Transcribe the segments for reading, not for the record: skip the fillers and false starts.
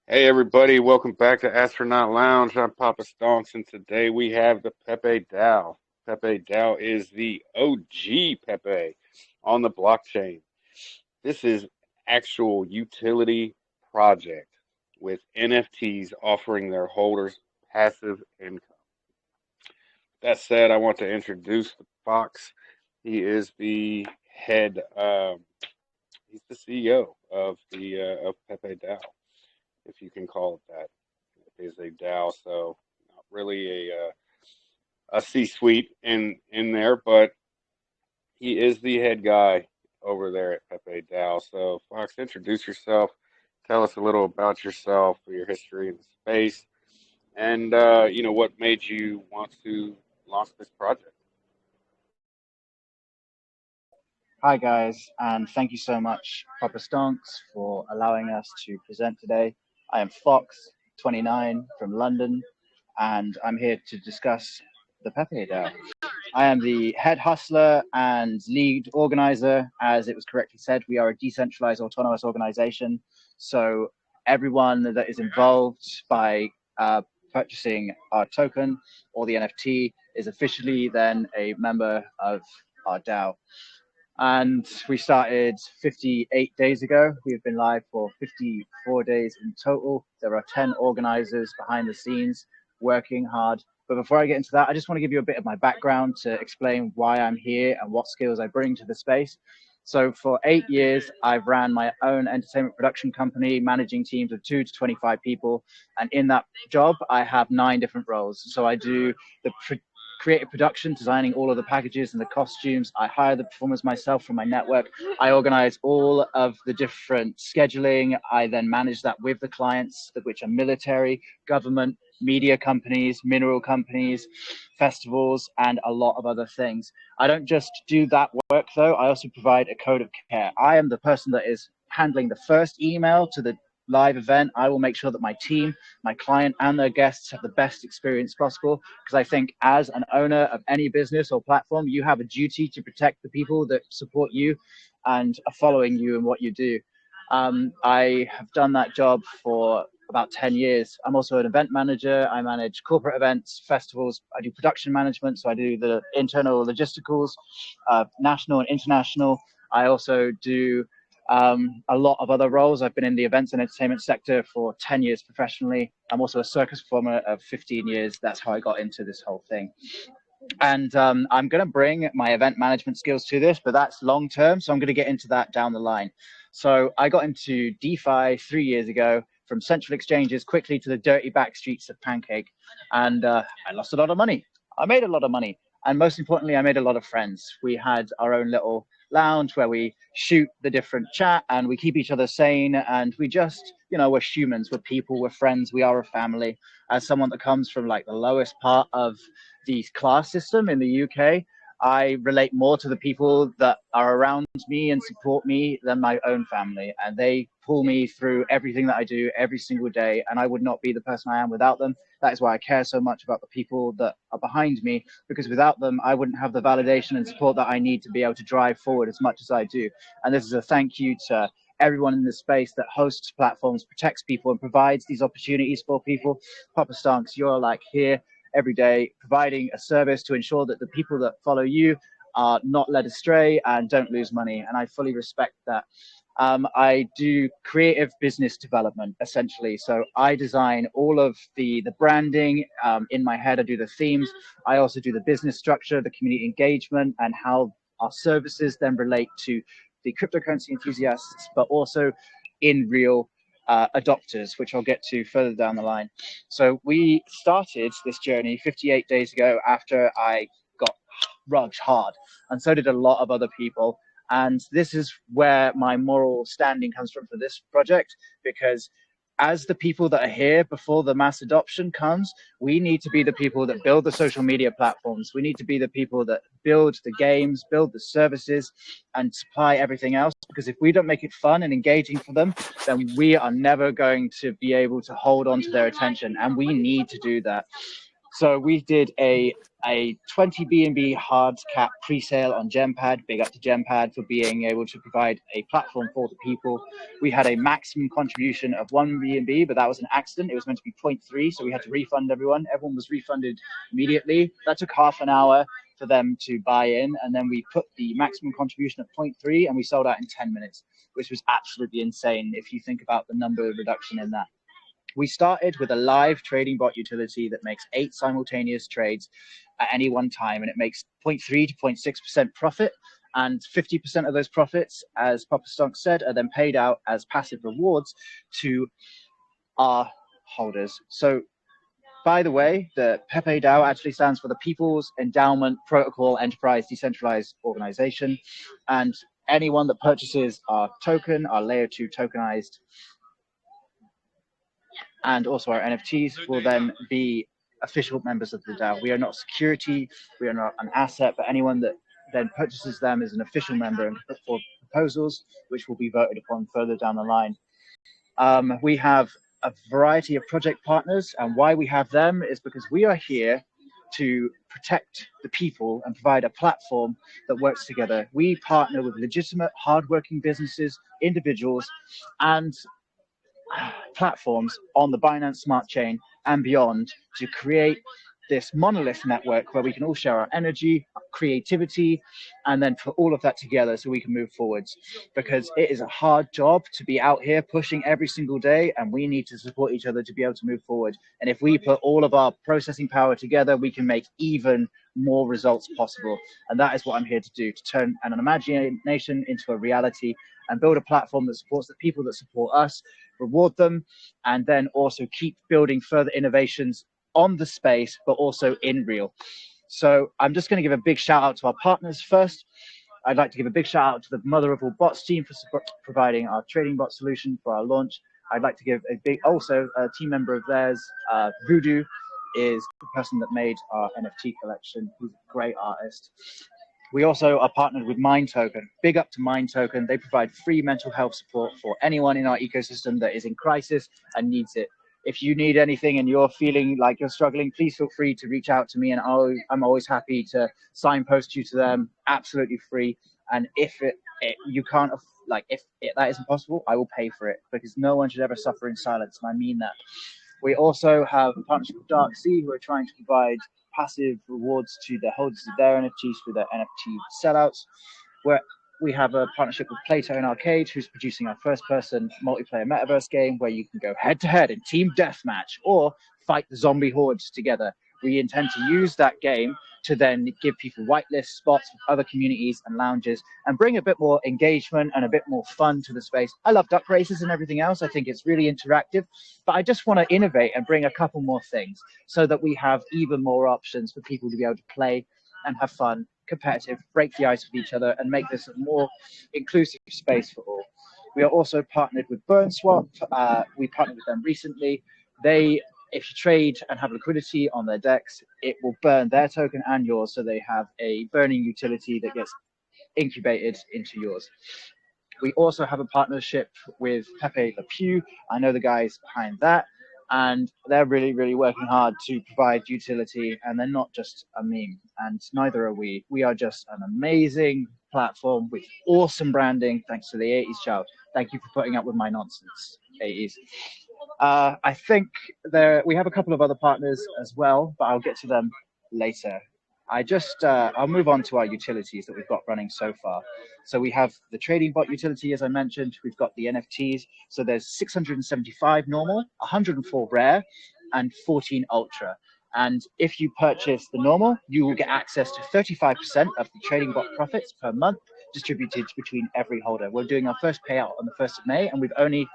Hey everybody, welcome back to Astronaut Lounge. I'm Poppa Stonks, and today we have the Pepe DAO. Pepe DAO is the OG Pepe on the blockchain. This is actual utility project with NFTs offering their holders passive income. That said, I want to introduce the Fox. He is the head, he's the CEO of the of Pepe DAO, if you can call it that. It is a DAO, so not really a C-suite in there, but he is the head guy over there at Pepe DAO. So, Fox, introduce yourself. Tell us a little about yourself, your history in the space, and what made you want to launch this project. Hi guys, and thank you so much, Poppa Stonks, for allowing us to present today. I am Fox, 29, from London, and I'm here to discuss the Pepe DAO. I am the head hustler and lead organizer. As it was correctly said, we are a decentralized autonomous organization. So everyone that is involved by purchasing our token or the NFT is officially then a member of our DAO. And we started 58 days ago. We've been live for 54 days in total. There are 10 organizers behind the scenes working hard. But before I get into that, I just want to give you a bit of my background to explain why I'm here and what skills I bring to the space. So for 8 years, I've ran my own entertainment production company, managing teams of 2 to 25 people. And in that job, I have 9 different roles. So I do the creative production, designing all of the packages and the costumes. I hire the performers myself from my network. I organize all of the different scheduling. I then manage that with the clients, which are military, government, media companies, mineral companies, festivals, and a lot of other things. I don't just do that work though. I also provide a code of care. I am the person that is handling the first email to the live event. I will make sure that my team, my client, and their guests have the best experience possible, because I think as an owner of any business or platform, you have a duty to protect the people that support you and are following you in what you do. I have done that job for about 10 years. I'm also an event manager. I manage corporate events, festivals. I do production management, so I do the internal logisticals, national and international. I also do a lot of other roles. I've been in the events and entertainment sector for 10 years professionally. I'm also a circus performer of 15 years. That's how I got into this whole thing. And I'm going to bring my event management skills to this, but that's long term. So I'm going to get into that down the line. So I got into DeFi 3 years ago, from central exchanges quickly to the dirty back streets of Pancake. And I lost a lot of money. I made a lot of money. And most importantly, I made a lot of friends. We had our own little lounge where we shoot the different chat and we keep each other sane. And we just, we're humans, we're people, we're friends, we are a family. As someone that comes from like the lowest part of the class system in the UK, I relate more to the people that are around me and support me than my own family. And they pull me through everything that I do every single day. And I would not be the person I am without them. That is why I care so much about the people that are behind me, because without them, I wouldn't have the validation and support that I need to be able to drive forward as much as I do. And this is a thank you to everyone in this space that hosts platforms, protects people, and provides these opportunities for people. Poppa Stonks, you're like here every day, providing a service to ensure that the people that follow you are not led astray and don't lose money. And I fully respect that. I do creative business development, essentially. So I design all of the branding in my head. I do the themes. I also do the business structure, the community engagement, and how our services then relate to the cryptocurrency enthusiasts, but also in real adopters, which I'll get to further down the line. So we started this journey 58 days ago after I got rugged hard, and so did a lot of other people. And this is where my moral standing comes from for this project, because as the people that are here before the mass adoption comes, we need to be the people that build the social media platforms. We need to be the people that build the games, build the services, and supply everything else. Because if we don't make it fun and engaging for them, then we are never going to be able to hold on to their attention. And we need to do that. So we did a 20 BNB hard cap pre-sale on Gempad. Big up to Gempad for being able to provide a platform for the people. We had a maximum contribution of 1 BNB, but that was an accident. It was meant to be 0.3, so we had to refund everyone. Everyone was refunded immediately. That took half an hour for them to buy in, and then we put the maximum contribution at 0.3, and we sold out in 10 minutes, which was absolutely insane if you think about the number reduction in that. We started with a live trading bot utility that makes 8 simultaneous trades at any one time, and it makes 0.3 to 0.6% profit. And 50% of those profits, as Poppa Stonks said, are then paid out as passive rewards to our holders. So, by the way, the Pepe DAO actually stands for the People's Endowment Protocol Enterprise Decentralized Organization. And anyone that purchases our token, our layer 2 tokenized, and also our NFTs will then be official members of the DAO. We are not security, we are not an asset, but anyone that then purchases them is an official member and can put forward proposals, which will be voted upon further down the line. We have a variety of project partners, and why we have them is because we are here to protect the people and provide a platform that works together. We partner with legitimate, hardworking businesses, individuals, and platforms on the Binance Smart Chain and beyond to create this monolith network where we can all share our energy, our creativity, and then put all of that together so we can move forwards. Because it is a hard job to be out here pushing every single day, and we need to support each other to be able to move forward. And if we put all of our processing power together, we can make even more results possible. And that is what I'm here to do, to turn an imagination into a reality and build a platform that supports the people that support us, reward them, and then also keep building further innovations on the space, but also in real. So I'm just going to give a big shout out to our partners first. I'd like to give a big shout out to the Mother of All Bots team for providing our trading bot solution for our launch. I'd like to give a big, also a team member of theirs, Voodoo, is the person that made our NFT collection. He's a great artist. We also are partnered with Mind Token. Big up to Mind Token. They provide free mental health support for anyone in our ecosystem that is in crisis and needs it. If you need anything and you're feeling like you're struggling, please feel free to reach out to me, and I'm always happy to signpost you to them, absolutely free. And if you can't, if that isn't possible, I will pay for it, because no one should ever suffer in silence, and I mean that. We also have a partnership with Dark Sea, who are trying to provide passive rewards to the holders of their NFTs through their NFT sellouts. We have a partnership with Plato and Arcade, who's producing our first-person multiplayer metaverse game where you can go head-to-head in team deathmatch or fight the zombie hordes together. We intend to use that game to then give people whitelist spots with other communities and lounges and bring a bit more engagement and a bit more fun to the space. I love duck races and everything else. I think it's really interactive, but I just want to innovate and bring a couple more things so that we have even more options for people to be able to play and have fun, competitive, break the ice with each other, and make this a more inclusive space for all. We are also partnered with BurnSwap. We partnered with them recently. If you trade and have liquidity on their DEX, it will burn their token and yours, so they have a burning utility that gets incubated into yours. We also have a partnership with Pepe Le Pew. I know the guys behind that, and they're really, really working hard to provide utility, and they're not just a meme, and neither are we. We are just an amazing platform with awesome branding, thanks to the 80s child. Thank you for putting up with my nonsense, 80s. I think we have a couple of other partners as well, but I'll get to them later. I'll move on to our utilities that we've got running so far. So we have the trading bot utility, as I mentioned. We've got the NFTs. So there's 675 normal, 104 rare, and 14 ultra. And if you purchase the normal, you will get access to 35% of the trading bot profits per month distributed between every holder. We're doing our first payout on the 1st of May, and we've only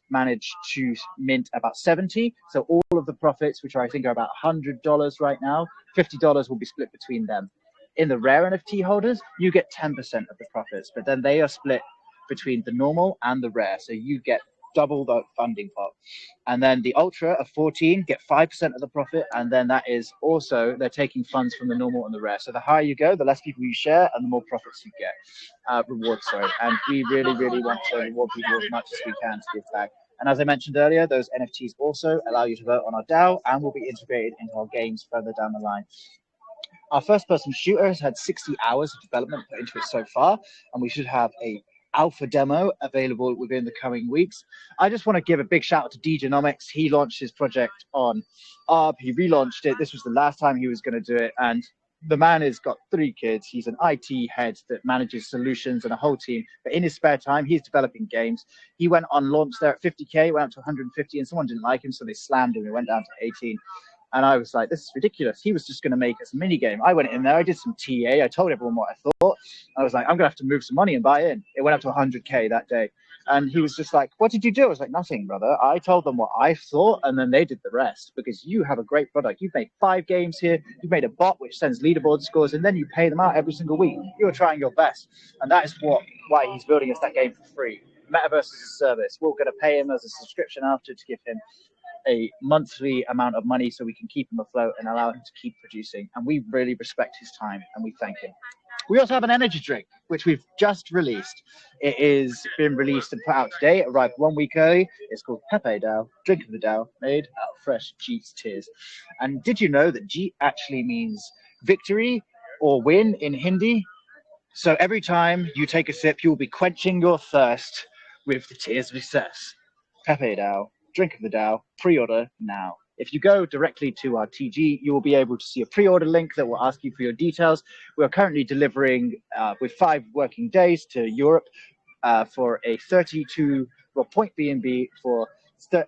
managed to mint about 70. So all of the profits, which I think are about $100 right now, $50 will be split between them. In the rare NFT holders, you get 10% of the profits, but then they are split between the normal and the rare. So you get double the funding pot. And then the ultra of 14 get 5% of the profit. And then that is also, they're taking funds from the normal and the rare. So the higher you go, the less people you share and the more profits you get. Rewards, sorry. And we really, really want to reward people as much as we can to give back. And as I mentioned earlier, those NFTs also allow you to vote on our DAO and will be integrated into our games further down the line. Our first-person shooter has had 60 hours of development put into it so far, and we should have a alpha demo available within the coming weeks. I just want to give a big shout out to DJnomics. He launched his project on ARB. He relaunched it. This was the last time he was going to do it, and the man has got 3 kids. He's an IT head that manages solutions and a whole team. But in his spare time, he's developing games. He went on launch there at 50K, went up to 150, and someone didn't like him, so they slammed him. It went down to 18. And I was like, this is ridiculous. He was just going to make us a mini game. I went in there, I did some TA, I told everyone what I thought. I was like, I'm going to have to move some money and buy in. It went up to 100K that day. And he was just like, what did you do? I was like, nothing, brother. I told them what I thought, and then they did the rest, because you have a great product. You've made 5 games here. You've made a bot which sends leaderboard scores, and then you pay them out every single week. You're trying your best. And that is why he's building us that game for free. Metaverse is a service. We're going to pay him as a subscription after to give him a monthly amount of money so we can keep him afloat and allow him to keep producing. And we really respect his time and we thank him. We also have an energy drink, which we've just released. It is been released and put out today. It arrived 1 week early. It's called Pepe DAO, drink of the DAO, made out of fresh Jeet's tears. And did you know that Jeet actually means victory or win in Hindi? So every time you take a sip, you will be quenching your thirst with the tears of success. Pepe DAO, drink of the DAO, pre-order now. If you go directly to our TG, you will be able to see a pre-order link that will ask you for your details. We are currently delivering with 5 working days to Europe for a 32 point B&B for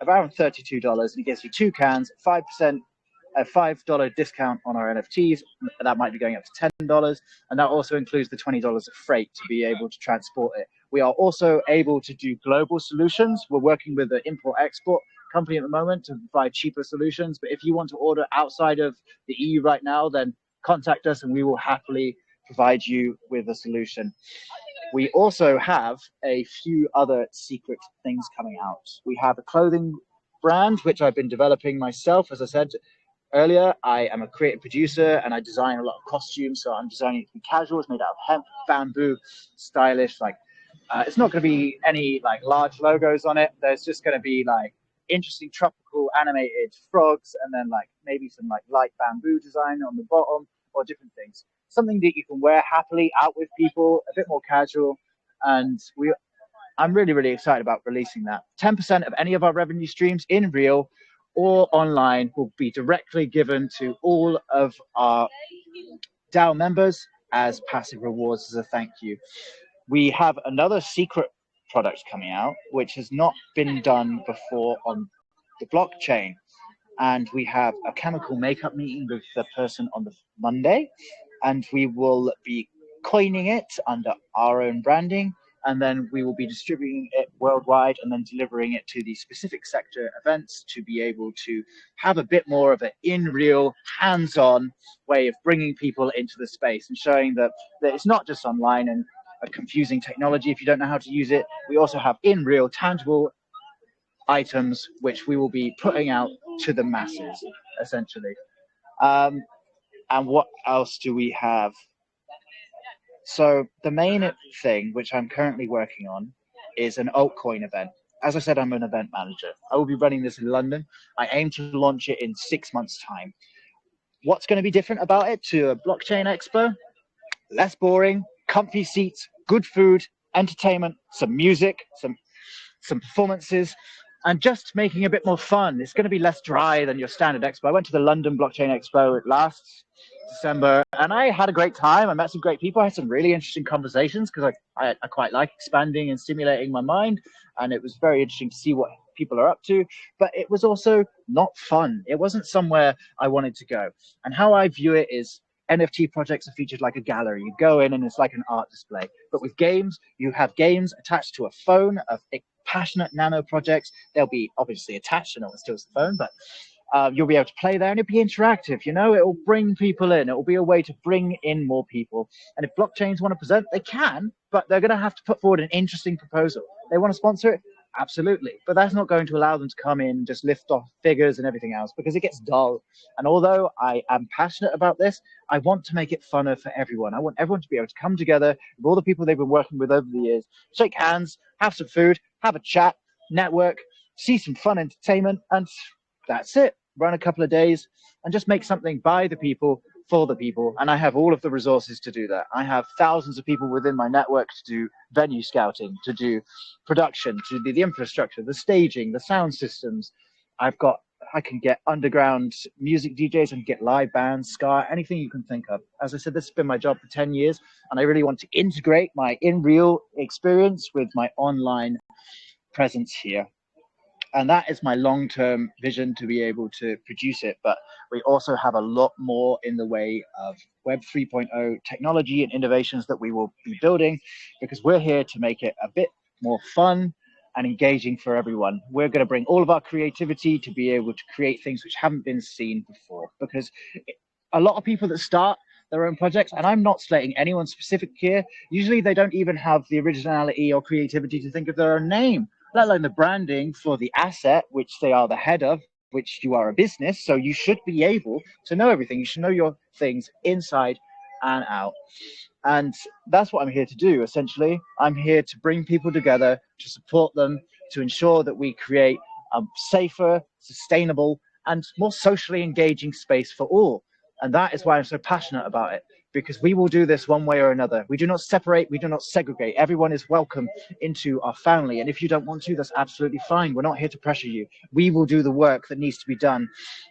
around $32, and it gives you 2 cans, 5%, a $5 discount on our NFTs. That might be going up to $10, and that also includes the $20 of freight to be able to transport it. We are also able to do global solutions. We're working with an import-export company at the moment to provide cheaper solutions. But if you want to order outside of the EU right now, then contact us and we will happily provide you with a solution. We also have a few other secret things coming out. We have a clothing brand, which I've been developing myself. As I said earlier, I am a creative producer and I design a lot of costumes. So I'm designing it to be casual. It's made out of hemp, bamboo, stylish. It's not going to be any large logos on it. There's just going to be interesting tropical animated frogs, and then maybe some light bamboo design on the bottom, or different things. Something that you can wear happily out with people, a bit more casual. And I'm really, really excited about releasing that. 10% of any of our revenue streams in real or online will be directly given to all of our DAO members as passive rewards as a thank you. We have another secret product coming out, which has not been done before on the blockchain. And we have a chemical makeup meeting with the person on the Monday, and we will be coining it under our own branding, and then we will be distributing it worldwide and then delivering it to the specific sector events to be able to have a bit more of an in-real, hands-on way of bringing people into the space and showing that it's not just online and a confusing technology if you don't know how to use it. We also have in real tangible items which we will be putting out to the masses, essentially. And what else do we have? So the main thing which I'm currently working on is an altcoin event. As I said, I'm an event manager. I will be running this in London. I aim to launch it in 6 months' time. What's going to be different about it to a blockchain expo? Less boring, comfy seats, good food, entertainment, some music, some performances, and just making it a bit more fun. It's going to be less dry than your standard expo. I went to the London Blockchain Expo last December, and I had a great time. I met some great people. I had some really interesting conversations because I quite like expanding and stimulating my mind, and it was very interesting to see what people are up to. But it was also not fun. It wasn't somewhere I wanted to go. And how I view it is NFT projects are featured like a gallery. You go in and it's like an art display. But with games, you have games attached to a phone of passionate nano projects. They'll be obviously attached so no one steals the phone, but you'll be able to play there and it'll be interactive. You know, it will bring people in. It will be a way to bring in more people. And if blockchains want to present, they can, but they're going to have to put forward an interesting proposal. They want to sponsor it? Absolutely. But that's not going to allow them to come in, just lift off figures and everything else because it gets dull. And although I am passionate about this, I want to make it funner for everyone. I want everyone to be able to come together with all the people they've been working with over the years, shake hands, have some food, have a chat, network, see some fun entertainment, and that's it. Run a couple of days and just make something by the people for the people. And I have all of the resources to do that. I have thousands of people within my network to do venue scouting, to do production, to do the infrastructure, the staging, the sound systems. I can get underground music DJs and get live bands, ska, anything you can think of. As I said, this has been my job for 10 years, and I really want to integrate my in-real experience with my online presence here. And that is my long-term vision, to be able to produce it. But we also have a lot more in the way of Web 3.0 technology and innovations that we will be building, because we're here to make it a bit more fun and engaging for everyone. We're going to bring all of our creativity to be able to create things which haven't been seen before, because a lot of people that start their own projects, and I'm not slating anyone specific here, usually they don't even have the originality or creativity to think of their own name, let alone the branding for the asset, which they are the head of, which you are a business. So you should be able to know everything. You should know your things inside and out. And that's what I'm here to do, essentially. I'm here to bring people together, to support them, to ensure that we create a safer, sustainable, and more socially engaging space for all. And that is why I'm so passionate about it, because we will do this one way or another. We do not separate, we do not segregate. Everyone is welcome into our family. And if you don't want to, that's absolutely fine. We're not here to pressure you. We will do the work that needs to be done,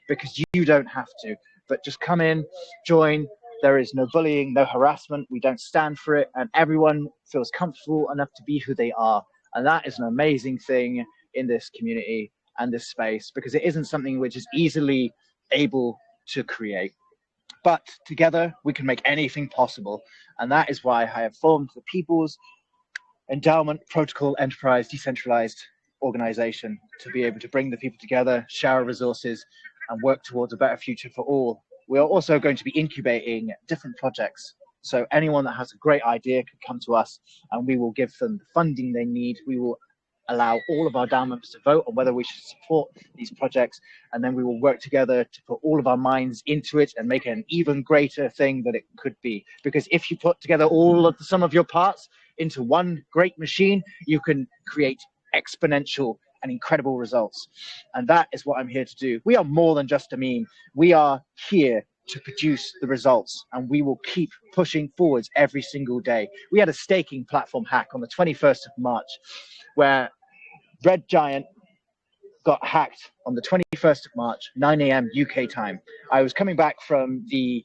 because you don't have to. But just come in, join. There is no bullying, no harassment. We don't stand for it. And everyone feels comfortable enough to be who they are. And that is an amazing thing in this community and this space, because it isn't something which is easily able to create. But together we can make anything possible. And that is why I have formed the People's Endowment Protocol Enterprise Decentralized Organization, to be able to bring the people together, share our resources, and work towards a better future for all. We are also going to be incubating different projects. So anyone that has a great idea can come to us, and we will give them the funding they need. We will allow all of our DAO members to vote on whether we should support these projects, and then we will work together to put all of our minds into it and make it an even greater thing that it could be. Because if you put together all of the sum of your parts into one great machine, you can create exponential and incredible results. And that is what I'm here to do. We are more than just a meme. We are here to produce the results, and we will keep pushing forwards every single day. We had a staking platform hack on the 21st of March, where Red Giant got hacked on the 21st of March, 9 a.m. UK time. I was coming back from the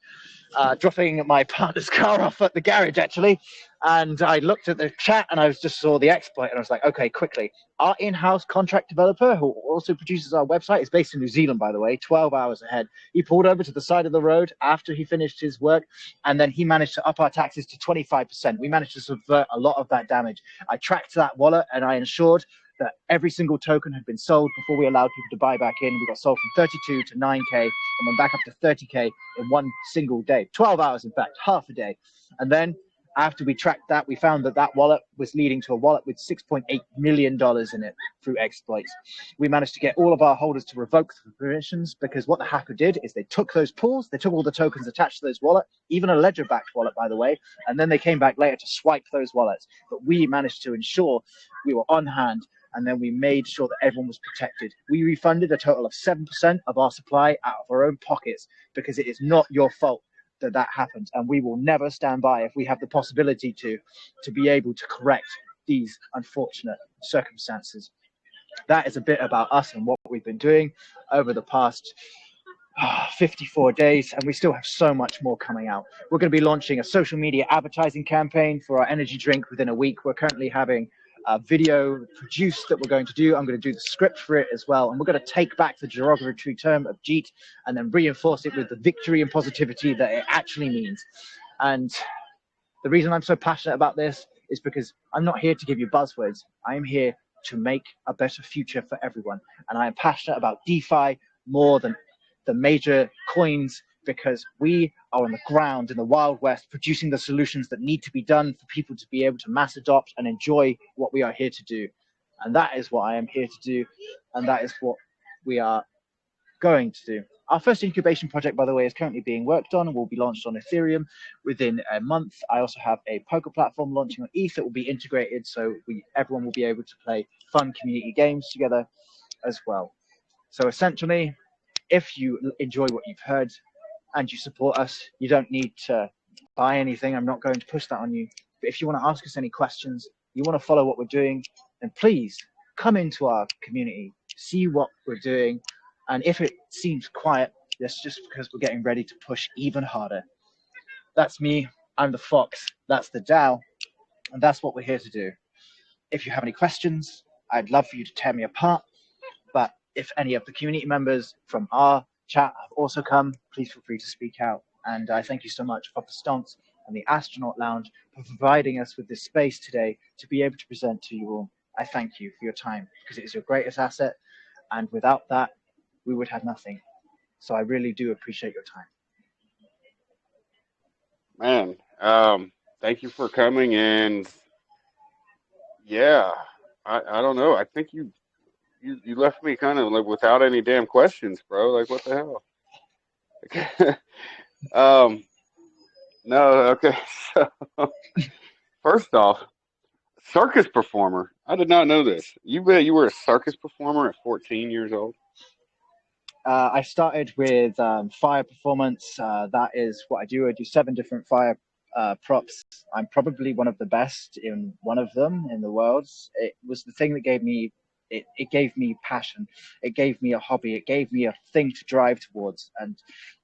dropping my partner's car off at the garage, actually, and I looked at the chat and I just saw the exploit, and I was like, okay, quickly. Our in-house contract developer, who also produces our website, is based in New Zealand, by the way, 12 hours ahead. He pulled over to the side of the road after he finished his work, and then he managed to up our taxes to 25%. We managed to subvert a lot of that damage. I tracked that wallet, and I ensured that every single token had been sold before we allowed people to buy back in. We got sold from 32 to 9K and went back up to 30K in one single day, 12 hours, in fact, half a day. And then after we tracked that, we found that that wallet was leading to a wallet with $6.8 million in it through exploits. We managed to get all of our holders to revoke the permissions, because what the hacker did is they took those pools, they took all the tokens attached to those wallets, even a ledger-backed wallet, by the way, and then they came back later to swipe those wallets. But we managed to ensure we were on hand, and then we made sure that everyone was protected. We refunded a total of 7% of our supply out of our own pockets, because it is not your fault that happened, and we will never stand by if we have the possibility to be able to correct these unfortunate circumstances. That is a bit about us and what we've been doing over the past 54 days, and we still have so much more coming out. We're going to be launching a social media advertising campaign for our energy drink within a week. We're currently having a video produced that we're going to do. I'm going to do the script for it as well, and we're going to take back the derogatory term of Jeet and then reinforce it with the victory and positivity that it actually means. And the reason I'm so passionate about this is because I'm not here to give you buzzwords. I am here to make a better future for everyone, and I am passionate about DeFi more than the major coins, because we are on the ground in the Wild West producing the solutions that need to be done for people to be able to mass adopt and enjoy what we are here to do. And that is what I am here to do, and that is what we are going to do. Our first incubation project, by the way, is currently being worked on and will be launched on Ethereum within a month. I also have a poker platform launching on ETH that will be integrated, so everyone will be able to play fun community games together. as well. So essentially, if you enjoy what you've heard and you support us, you don't need to buy anything. I'm not going to push that on you. But if you want to ask us any questions, you want to follow what we're doing, then please come into our community, see what we're doing. And if it seems quiet, that's just because we're getting ready to push even harder. That's me. I'm the Fox. That's the DAO. And that's what we're here to do. If you have any questions, I'd love for you to tear me apart. But if any of the community members from our chat have also come, please feel free to speak out. And I thank you so much, Poppa Stonks and the Astronaut Lounge, for providing us with this space today to be able to present to you all. I thank you for your time because it is your greatest asset. And without that, we would have nothing. So I really do appreciate your time. Man, thank you for coming. And yeah, I don't know. I think you left me kind of like without any damn questions, bro. Like, what the hell? um, no, okay. So, first off, circus performer. I did not know this. You bet you were a circus performer at 14 years old. I started with fire performance. That is what I do. I do 7 different fire props. I'm probably one of the best in one of them in the world. It was the thing that gave me it gave me passion. It gave me a hobby. It gave me a thing to drive towards. And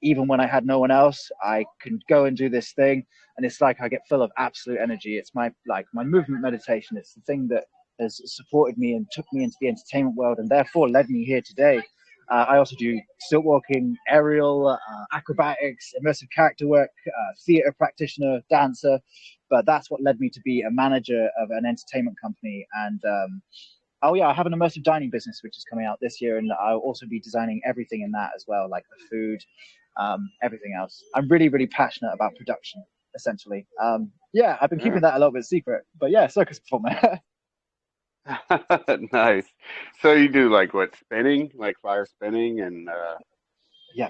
even when I had no one else, I can go and do this thing. And it's like I get full of absolute energy. It's my movement meditation. It's the thing that has supported me and took me into the entertainment world and therefore led me here today. I also do stilt walking, aerial, acrobatics, immersive character work, theater practitioner, dancer. But that's what led me to be a manager of an entertainment company. And oh yeah, I have an immersive dining business which is coming out this year, and I'll also be designing everything in that as well, like the food, everything else. I'm really, really passionate about production, essentially. Yeah, I've been keeping Yeah. that a little bit secret, but yeah, circus performer. Nice. So you do like what, spinning, like fire spinning, and Yeah,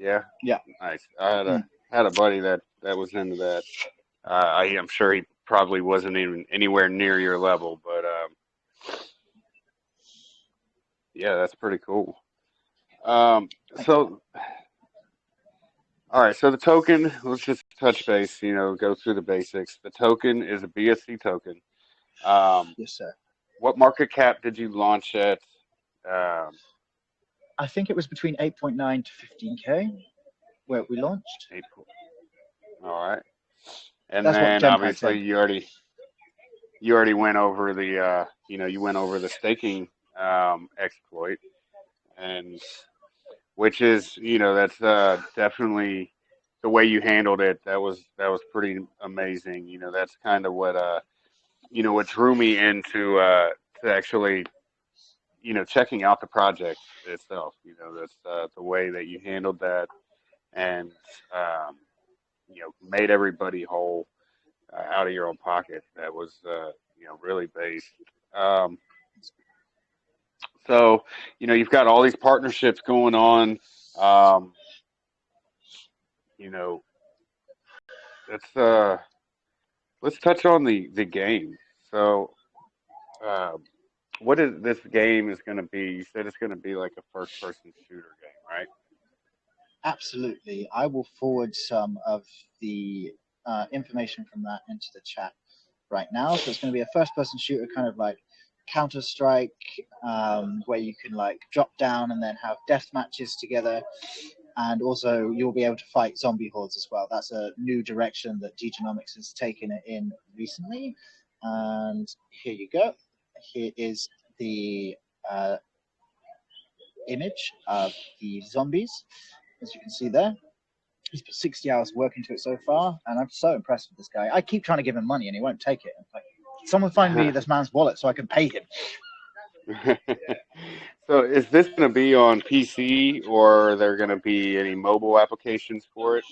yeah, yeah. nice. I Mm. had a buddy that was into that. I'm sure he probably wasn't even anywhere near your level, but yeah, that's pretty cool. Um, Thank you. so all right, so the token, let's just touch base, go through the basics. The token is a BSC token. Um, Yes, sir. what market cap did you launch at? Um, I think it was between 8.9 to 15K where we launched. April. All right, and That's what then Genpact obviously said. you already went over the you went over the staking exploit, and which is that's definitely the way you handled it. That was pretty amazing. That's kind of what drew me into to actually checking out the project itself. That's the way that you handled that, and um, made everybody whole out of your own pocket. That was really based. Um, so you've got all these partnerships going on. Um, you know, let's let's touch on the game. So, uh, what is this game is going to be? You said it's going to be like a first-person shooter game, right? Absolutely. I will forward some of the information from that into the chat right now. So it's going to be a first person shooter, kind of like Counter Strike, where you can like drop down and then have death matches together. And also, you'll be able to fight zombie hordes as well. That's a new direction that Genomics has taken it in recently. And here you go. Here is the image of the zombies, as you can see there. He's put 60 hours work into it so far, and I'm so impressed with this guy. I keep trying to give him money, and he won't take it. Like, someone find me this man's wallet so I can pay him. So, is this going to be on PC, or are there going to be any mobile applications for it?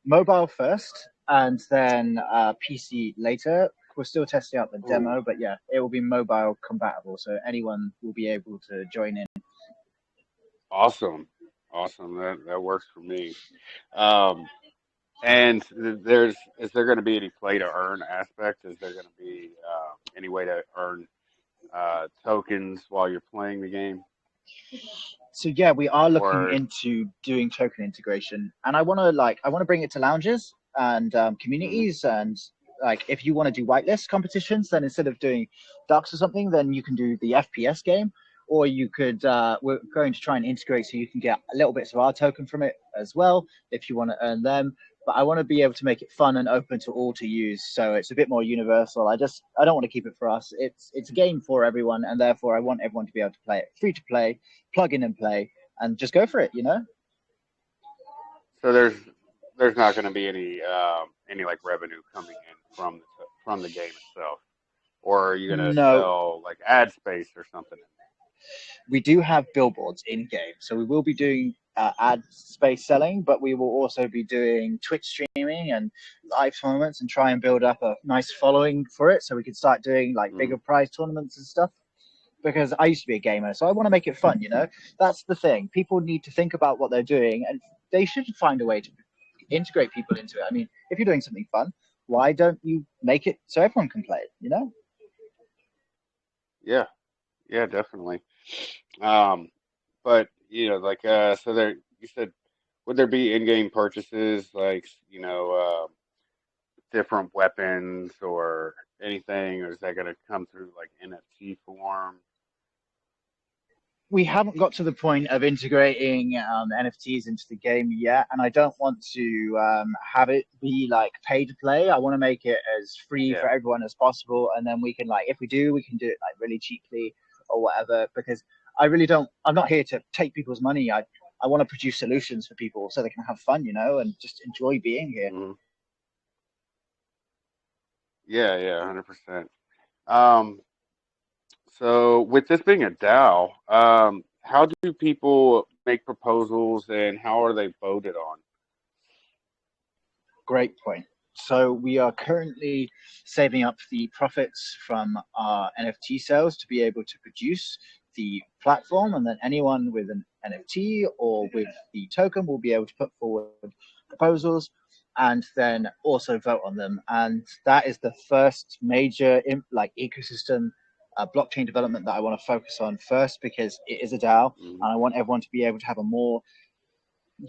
Mobile first, and then PC later. We're still testing out the Ooh, demo, but yeah, it will be mobile compatible, so anyone will be able to join in. awesome, awesome. That works for me. Um, And is there going to be any play to earn aspect? Is there going to be any way to earn tokens while you're playing the game? So yeah, we are looking Or into doing token integration, and I want to bring it to lounges and mm, communities, and like if you want to do whitelist competitions, then instead of doing ducks or something, then you can do the FPS game, or you could we're going to try and integrate so you can get a little bits of our token from it as well if you want to earn them. But I want to be able to make it fun and open to all to use, so it's a bit more universal. I don't want to keep it for us. It's a game for everyone, and therefore I want everyone to be able to play it free to play, plug in and play, and just go for it. You know? so there's not going to be any like revenue coming in from the game itself, or are you going to No, sell like ad space or something in we do have billboards in game, so we will be doing ad space selling, but we will also be doing Twitch streaming and live tournaments and try and build up a nice following for it, so we can start doing like there? bigger prize tournaments and stuff. Because I used to be a gamer, so I want to make it fun. You know, that's the thing. People need to think about what they're doing, and they should find a way to integrate people into it. I mean, if you're doing something fun, why don't you make it so everyone can play it? You know? Yeah, yeah, definitely. Um, but like so there you said would there be in-game purchases like different weapons or anything, or is that going to come through like NFT form? We haven't got to the point of integrating NFTs into the game yet, and I don't want to have it be like pay to play. I want to make it as free Yeah. for everyone as possible, and then we can like if we do, we can do it like really cheaply or whatever. Because I really don't. I'm not here to take people's money. I want to produce solutions for people so they can have fun, you know, and just enjoy being here. Hmm. Yeah, yeah, 100%. Um, so with this being a DAO, how do people make proposals and how are they voted on? Great point. So we are currently saving up the profits from our NFT sales to be able to produce the platform, and then anyone with an NFT or with the token will be able to put forward proposals and then also vote on them. And that is the first major like ecosystem blockchain development that I want to focus on first because it is a DAO, Hmm. and I want everyone to be able to have a more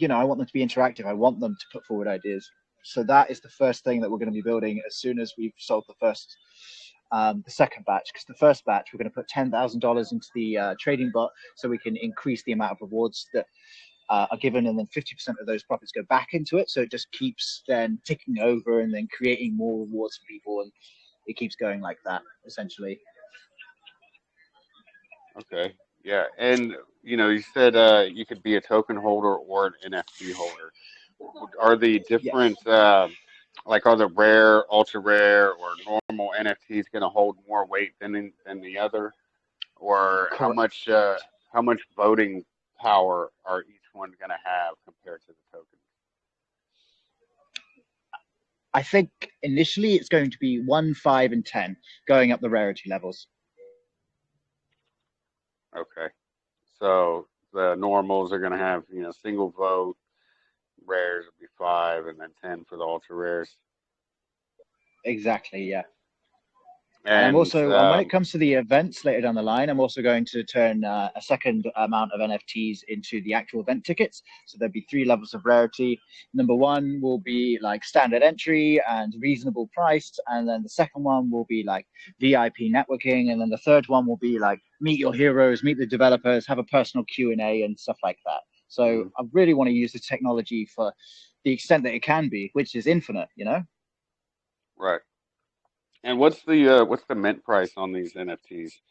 I want them to be interactive. I want them to put forward ideas. So that is the first thing that we're going to be building as soon as we've sold the second batch. Because the first batch, we're going to put $10,000 into the trading bot, so we can increase the amount of rewards that are given, and then 50% of those profits go back into it. So it just keeps then ticking over, and then creating more rewards for people, and it keeps going like that essentially. Okay. Yeah. And you said you could be a token holder or an NFT holder. Are the Yes, different like are the rare, ultra rare, or normal NFTs going to hold more weight than the other, or correct. how much voting power are each one going to have compared to the tokens? I think initially it's going to be 1, 5, and 10, going up the rarity levels. Okay, so the normals are going to have single vote, rares will be 5, and then 10 for the ultra rares. Exactly, yeah. And I'm And also, when it comes to the events later down the line, I'm also going to turn a second amount of NFTs into the actual event tickets. So there'll be three levels of rarity. Number one will be like standard entry and reasonable priced, and then the second one will be like VIP networking, and then the third one will be like meet your heroes, meet the developers, have a personal Q&A and stuff like that. So mhm, I really want to use the technology for the extent that it can be, which is infinite, you know? right. And what's the mint price on these NFTs?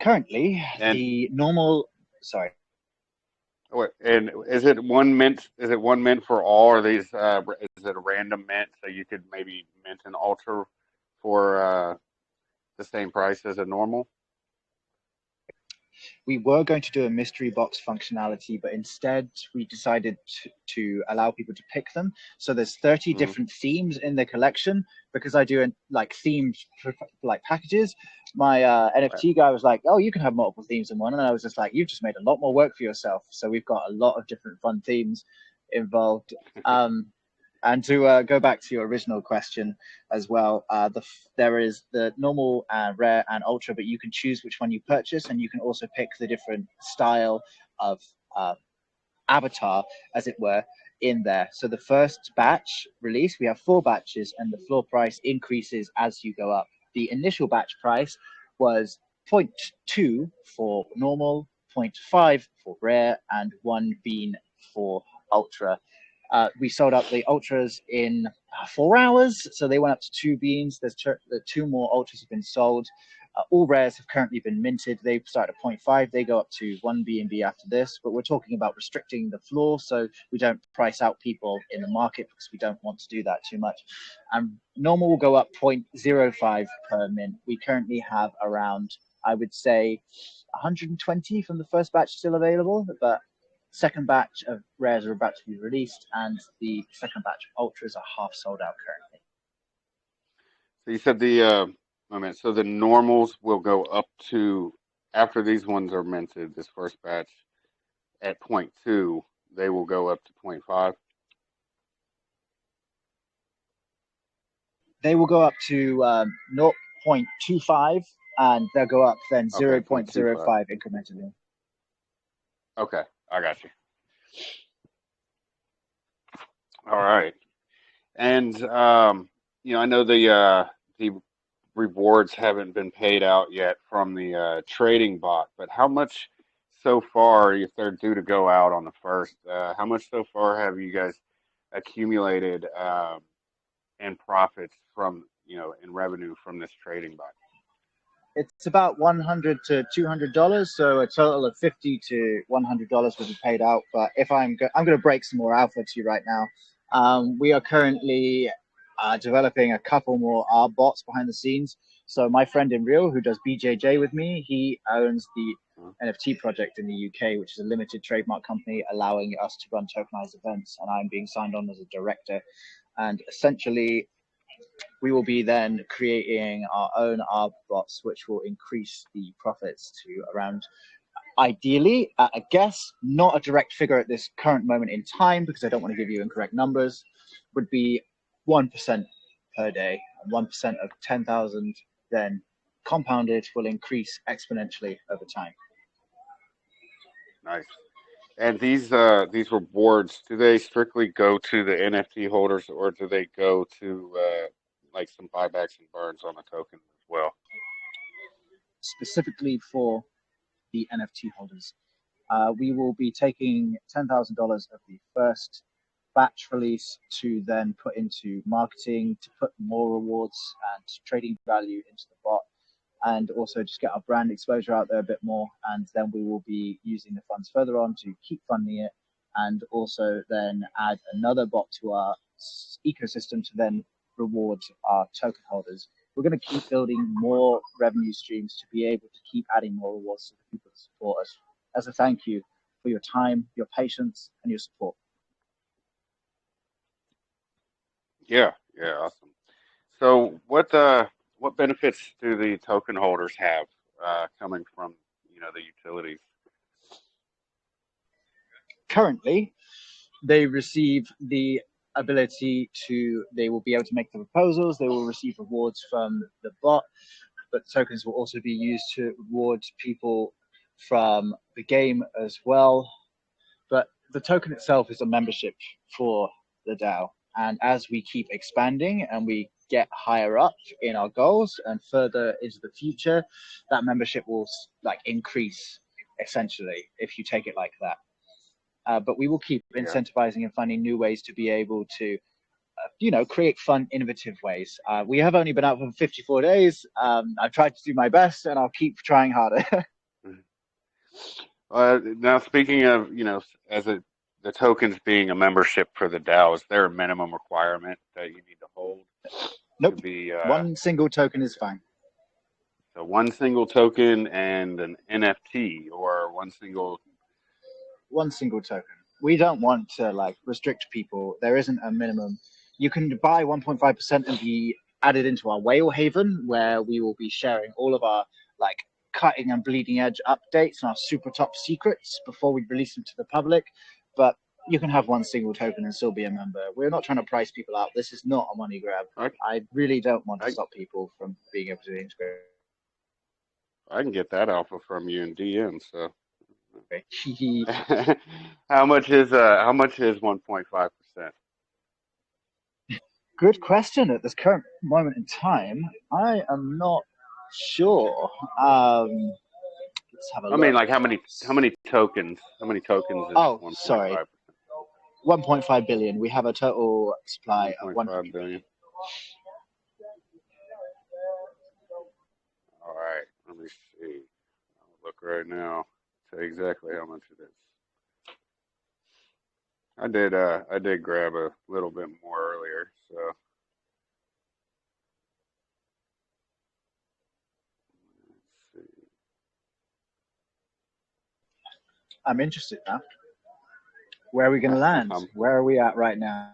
Currently, And the normal, sorry. and is it one mint? Is it one mint for all? Or these? Is it a random mint? So you could maybe mint an ultra for the same price as a normal. We were going to do a mystery box functionality, but instead we decided to allow people to pick them. So there's 30 Mm, different themes in the collection because I do like themed like packages. My right. NFT guy was like, "Oh, you can have multiple themes in one," and I was just like, "You've just made a lot more work for yourself." So we've got a lot of different fun themes involved. Um, And to go back to your original question as well, there is the normal, rare, and ultra, but you can choose which one you purchase, and you can also pick the different style of uh, avatar, as it were, in there. So the first batch release, we have 4 batches, and the floor price increases as you go up. The initial batch price was 0.2 for normal, 0.5 for rare, and 1 bean for ultra. We sold out the ultras in 4 hours, so they went up to 2 beans. There's 2 more ultras have been sold. All rares have currently been minted. They start at 0.5. They go up to 1 BNB after this. But we're talking about restricting the floor, so we don't price out people in the market because we don't want to do that too much. And normal will go up 0.05 per mint. We currently have around, I would say, 120 from the first batch still available, but second batch of rares are about to be released, and the second batch of ultras are half sold out currently. So you said so the normals will go up to, after these ones are minted, this first batch at 0.2, they will go up to 0.5. They will go up to 0.25, and they'll go up then Okay, 0.05 incrementally. Okay, I got you. All right. And I know the rewards haven't been paid out yet from the trading bot, but how much so far, if they're due to go out on the first, how much so far have you guys accumulated in profits from, in revenue from this trading bot? It's about $100 to $200, so a total of $50 to $100 will be paid out. But if I'm going to break some more alpha to you right now. We are currently developing a couple more R bots behind the scenes. So my friend in Real, who does BJJ with me, he owns the NFT project in the UK, which is a limited trademark company allowing us to run tokenized events. And I'm being signed on as a director. And essentially, we will be then creating our own R bots, which will increase the profits to around, ideally, I guess, not a direct figure at this current moment in time, because I don't want to give you incorrect numbers, would be 1% per day. And 1% of 10,000 then compounded will increase exponentially over time. Nice. And these rewards, do they strictly go to the NFT holders, or do they go to like some buybacks and burns on the token as well? Specifically for the NFT holders, we will be taking $10,000 of the first batch release to then put into marketing, to put more rewards and trading value into the bot, and also just get our brand exposure out there a bit more. And then we will be using the funds further on to keep funding it, and also then add another bot to our ecosystem to then reward our token holders. We're going to keep building more revenue streams to be able to keep adding more rewards to the people that support us, as a thank you for your time, your patience, and your support. Yeah, awesome. So what benefits do the token holders have coming from the utilities? Currently, they receive the ability to, they will be able to make the proposals, they will receive rewards from the bot, but tokens will also be used to reward people from the game as well. But the token itself is a membership for the DAO. And as we keep expanding and we get higher up in our goals and further into the future, that membership will increase essentially, if you take it like that. But we will keep incentivizing and finding new ways to be able to, create fun, innovative ways. We have only been out for 54 days. I've tried to do my best, and I'll keep trying harder. Now, speaking of, the tokens being a membership for the DAO, is there a minimum requirement that you need to hold? Nope. To be, one single token is fine. So one single token and an NFT, or one single token. We don't want to restrict people. There isn't a minimum. You can buy 1.5% and be added into our whale haven, where we will be sharing all of our cutting and bleeding edge updates and our super top secrets before we release them to the public. But You can have one single token and still be a member. We're not trying to price people out. This is not a money grab. I, I really don't want to I, stop people from being able to integrate. I can get that alpha from you in DM. So, Good how much is 1.5%? question. At this current moment in time, I am not sure. Let's have a I mean, look. like how many tokens? How many tokens is Oh, sorry, 1.5%? 1.5 billion. We have a total supply of 1.5 100 billion. billion. All right, let me see. I'll look right now. Tell you exactly how much it is. I did grab a little bit more earlier, so let's see. I'm interested now. Where are we going to land? Where are we at right now?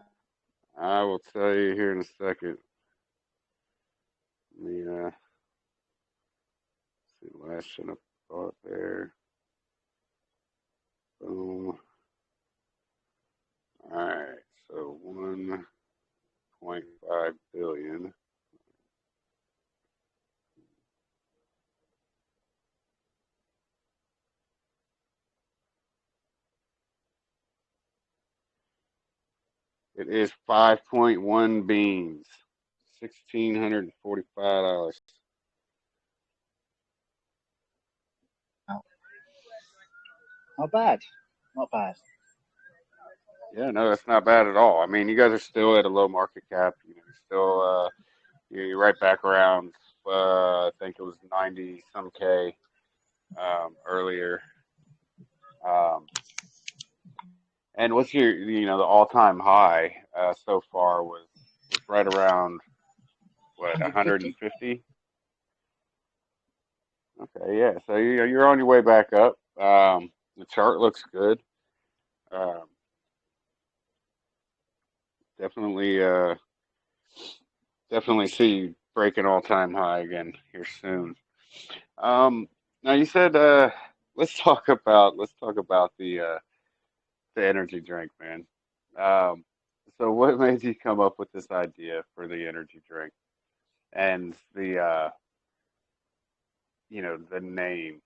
I will tell you here in a second. Let me see, last should have thought there. Boom. All right, so 1.5 billion. It is 5.1 beans, $1,645. Not bad. Not bad. Yeah, no, that's not bad at all. I mean, you guys are still at a low market cap. You know, you're still you're right back around. I think it was 90 some K earlier. Um, and what's your the all time high so far was right around what 150. 150. Okay, yeah. So you're on your way back up. The chart looks good. Um, definitely definitely see you break an all time high again here soon. Um, now you said let's talk about the energy drink, man. Um, so what made you come up with this idea for the energy drink and the name?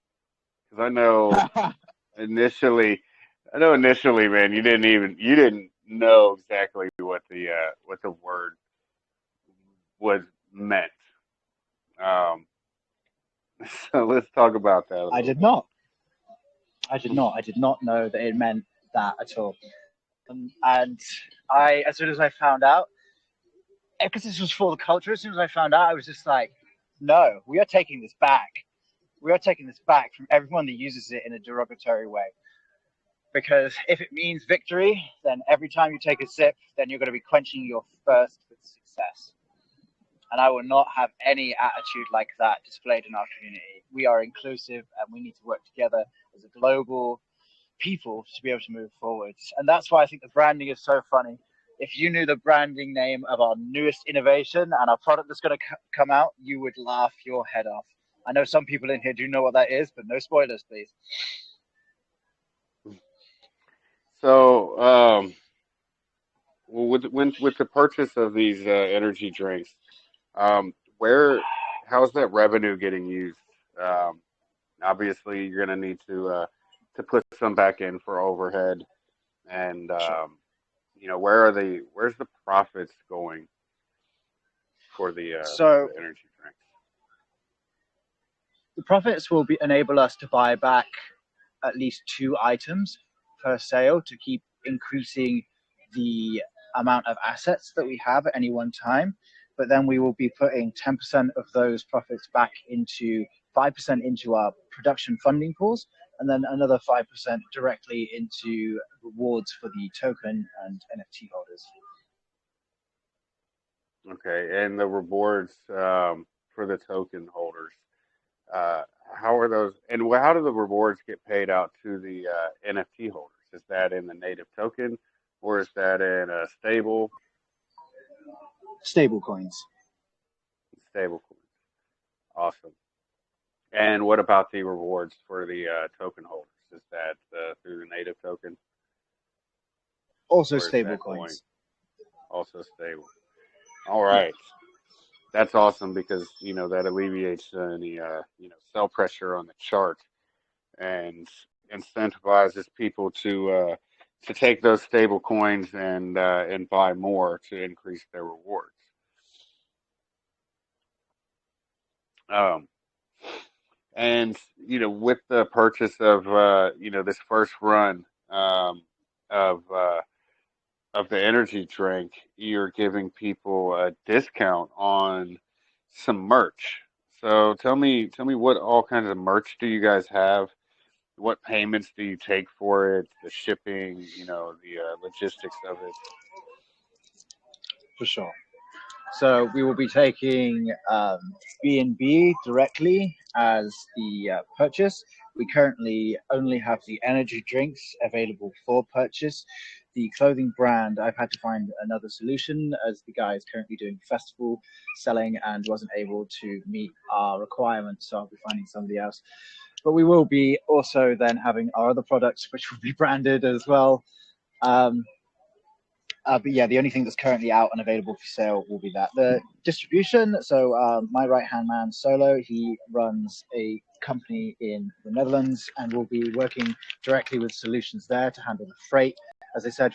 Because initially, I know initially, man, you didn't know exactly what the word was meant. Um, so let's talk about that a I little did bit. not. I did not. I did not know that it meant that at all. And as soon as I found out, because this was for the culture, as soon as I found out, I was just like, no, we are taking this back. We are taking this back from everyone that uses it in a derogatory way. Because if it means victory, then every time you take a sip, then you're going to be quenching your thirst with success. And I will not have any attitude like that displayed in our community. We are inclusive and we need to work together as a global people to be able to move forward. And that's why I think the branding is so funny. If you knew the branding name of our newest innovation and our product that's going to come out, you would laugh your head off. I know some people in here do know what that is, but no spoilers, please. So, well, with the purchase of these energy drinks, where how's that revenue getting used? Um, obviously, you're going to need to put some back in for overhead, and Sure. where's the profits going for So the energy drinks? the profits will enable us to buy back at least 2 items per sale to keep increasing the amount of assets that we have at any one time. But then we will be putting 10% of those profits back into 5% into our production funding pools, and then another 5% directly into rewards for the token and NFT holders. Okay, and the rewards for the token holders. Uh, how are those, and how do the rewards get paid out to the NFT holders? Is that in the native token, or is that in a Stable coins. stable coin? Awesome. And what about the rewards for the token holders? Is that through the native token? Also or is stable that going coins. also stable? All right. That's awesome because, that alleviates any, sell pressure on the chart and incentivizes people to take those stable coins and buy more to increase their rewards. Um, and with the purchase of this first run of the energy drink, you're giving people a discount on some merch. So tell me what all kinds of merch do you guys have? What payments do you take for it? The shipping, the logistics of it. For sure. So we will be taking B&B directly as the purchase. We currently only have the energy drinks available for purchase. The clothing brand, I've had to find another solution as the guy is currently doing festival selling and wasn't able to meet our requirements. So I'll be finding somebody else. But we will be also then having our other products, which will be branded as well. Um, but yeah, the only thing that's currently out and available for sale will be that. The distribution, so my right-hand man, Solo, he runs a company in the Netherlands and will be working directly with solutions there to handle the freight. As I said,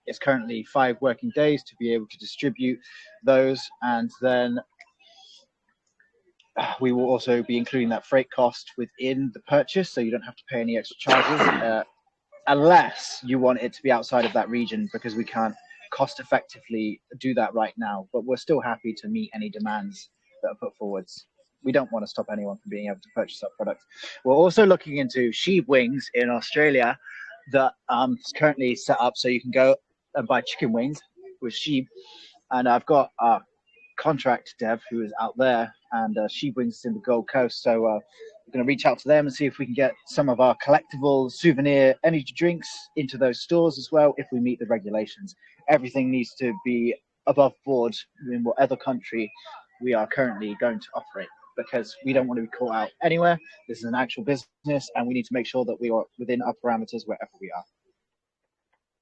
it's currently 5 working days to be able to distribute those, and then we will also be including that freight cost within the purchase, so you don't have to pay any extra charges. Unless you want it to be outside of that region, because we can't cost effectively do that right now. But we're still happy to meet any demands that are put forwards. We don't want to stop anyone from being able to purchase our product. We're also looking into sheep wings in Australia that is currently set up so you can go and buy chicken wings with sheep. And I've got our contract dev who is out there, and sheep wings in the Gold Coast. So we're going to reach out to them and see if we can get some of our collectible souvenir energy drinks into those stores as well if we meet the regulations. Everything needs to be above board in whatever country we are currently going to operate, because we don't want to be caught out anywhere. This is an actual business and we need to make sure that we are within our parameters wherever we are.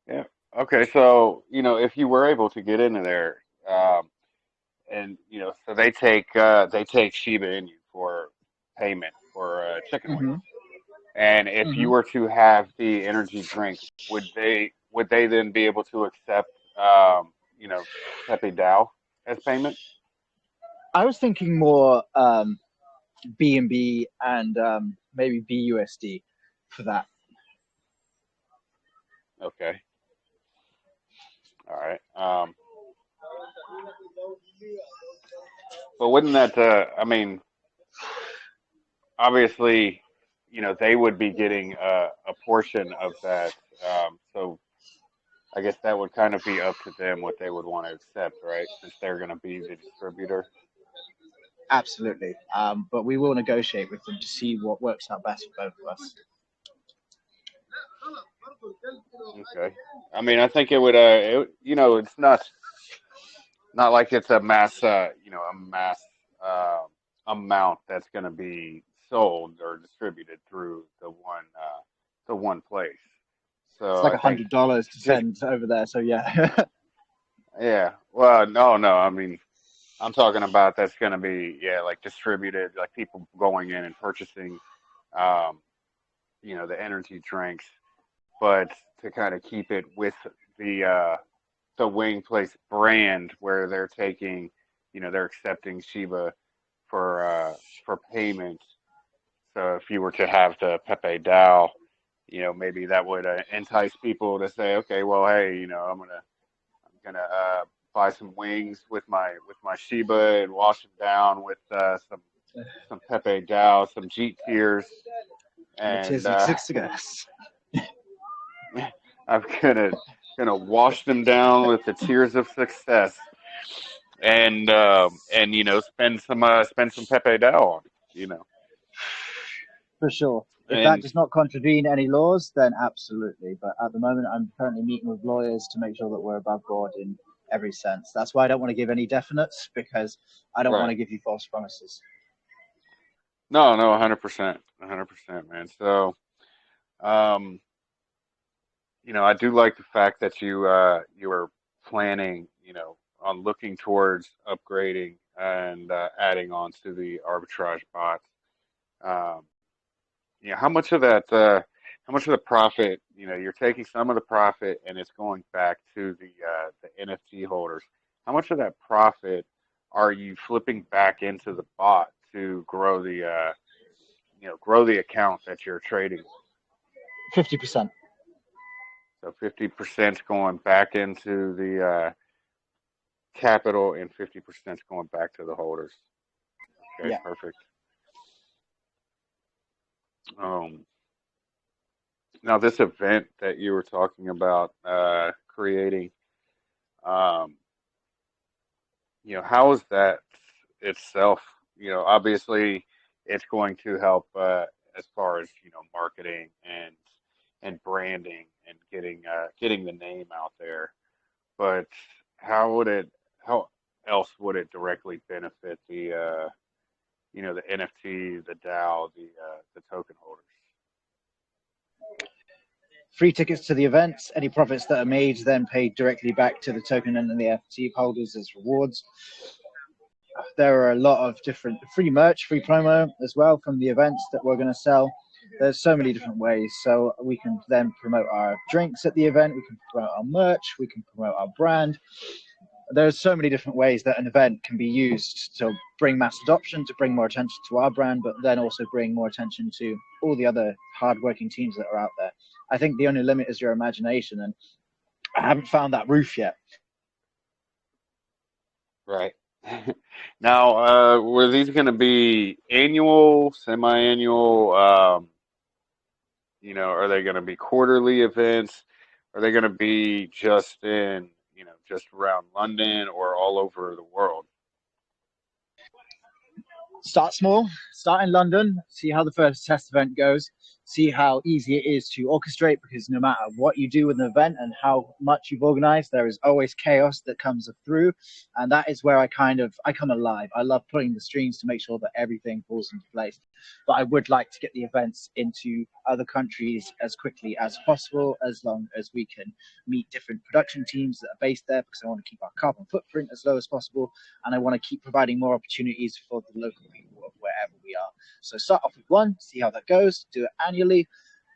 Yeah. Okay. So if you were able to get into there, and so they take Shiba Inu for payment for chicken wings. Mm-hmm. And if you Mm-hmm. were to have the energy drink, would they then be able to accept Pepe DAO as payment? I was thinking more B&B and maybe BUSD for that. Okay. All right. But wouldn't that I mean, obviously, they would be getting a portion of that. So I guess that would kind of be up to them what they would want to accept, right? Since they're going to be the distributor. Absolutely. But we will negotiate with them to see what works out best for both of us. Okay. I mean, I think it would. It's not like it's a mass uh, amount that's going to be sold or distributed through the one place. It's So like I think $100 to just send over there. So yeah. yeah. Well, no, no. I mean, I'm talking about that's going to be like distributed, like people going in and purchasing, um, the energy drinks, but to kind of keep it with the uh, the Wing Place brand where they're taking, they're accepting Shiba for payment. So if you were to have the Pepe DAO, maybe that would entice people to say, okay, well, hey, I'm gonna buy some wings with my Shiba and wash them down with some Pepe DAO, some Jeet tears, It and is success. I'm gonna wash them down with the tears of success, and spend some Pepe DAO on it, For sure. If that and does not contravene any laws, then absolutely. But at the moment, I'm currently meeting with lawyers to make sure that we're above board in every sense. That's why I don't want to give any definites, because I don't want right. to give you false promises. No, no, 100%, 100%, man. So, um, I do like the fact that you were planning, on looking towards upgrading and adding on to the arbitrage bots. Um, how much of that, how much of the profit, you're taking some of the profit and it's going back to the NFT holders. How much of that profit are you flipping back into the bot to grow grow the account that you're trading with? 50%. So 50% going back into the capital and 50% going back to the holders. Okay, Yeah. perfect. Um, Now this event that you were talking about creating, um, how is that itself? Obviously it's going to help as far as marketing and branding and getting the name out there. But how would it? How else would it directly benefit the NFT, the DAO, the token holders? Free tickets to the events. Any profits that are made then paid directly back to the token and the NFT holders as rewards. There are a lot of different free merch, free promo as well from the events that we're going to sell. There's so many different ways. So we can then promote our drinks at the event. We can promote our merch. We can promote our brand. There's so many different ways that an event can be used to bring mass adoption, to bring more attention to our brand, but then also bring more attention to all the other hardworking teams that are out there. I think the only limit is your imagination, and I haven't found that roof yet. Right. Now, were these going to be annual, semi-annual? Are they going to be quarterly events? Are they going to be just just around London or all over the world? Start small, start in London, see how the first test event goes, see how easy it is to orchestrate, because no matter what you do with an event and how much you've organized, there is always chaos that comes through. And that is where I come alive. I love putting the strings to make sure that everything falls into place. But I would like to get the events into other countries as quickly as possible, as long as we can meet different production teams that are based there, because I want to keep our carbon footprint as low as possible, and I want to keep providing more opportunities for the local people of wherever we are. So start off with one, see how that goes, do it annually.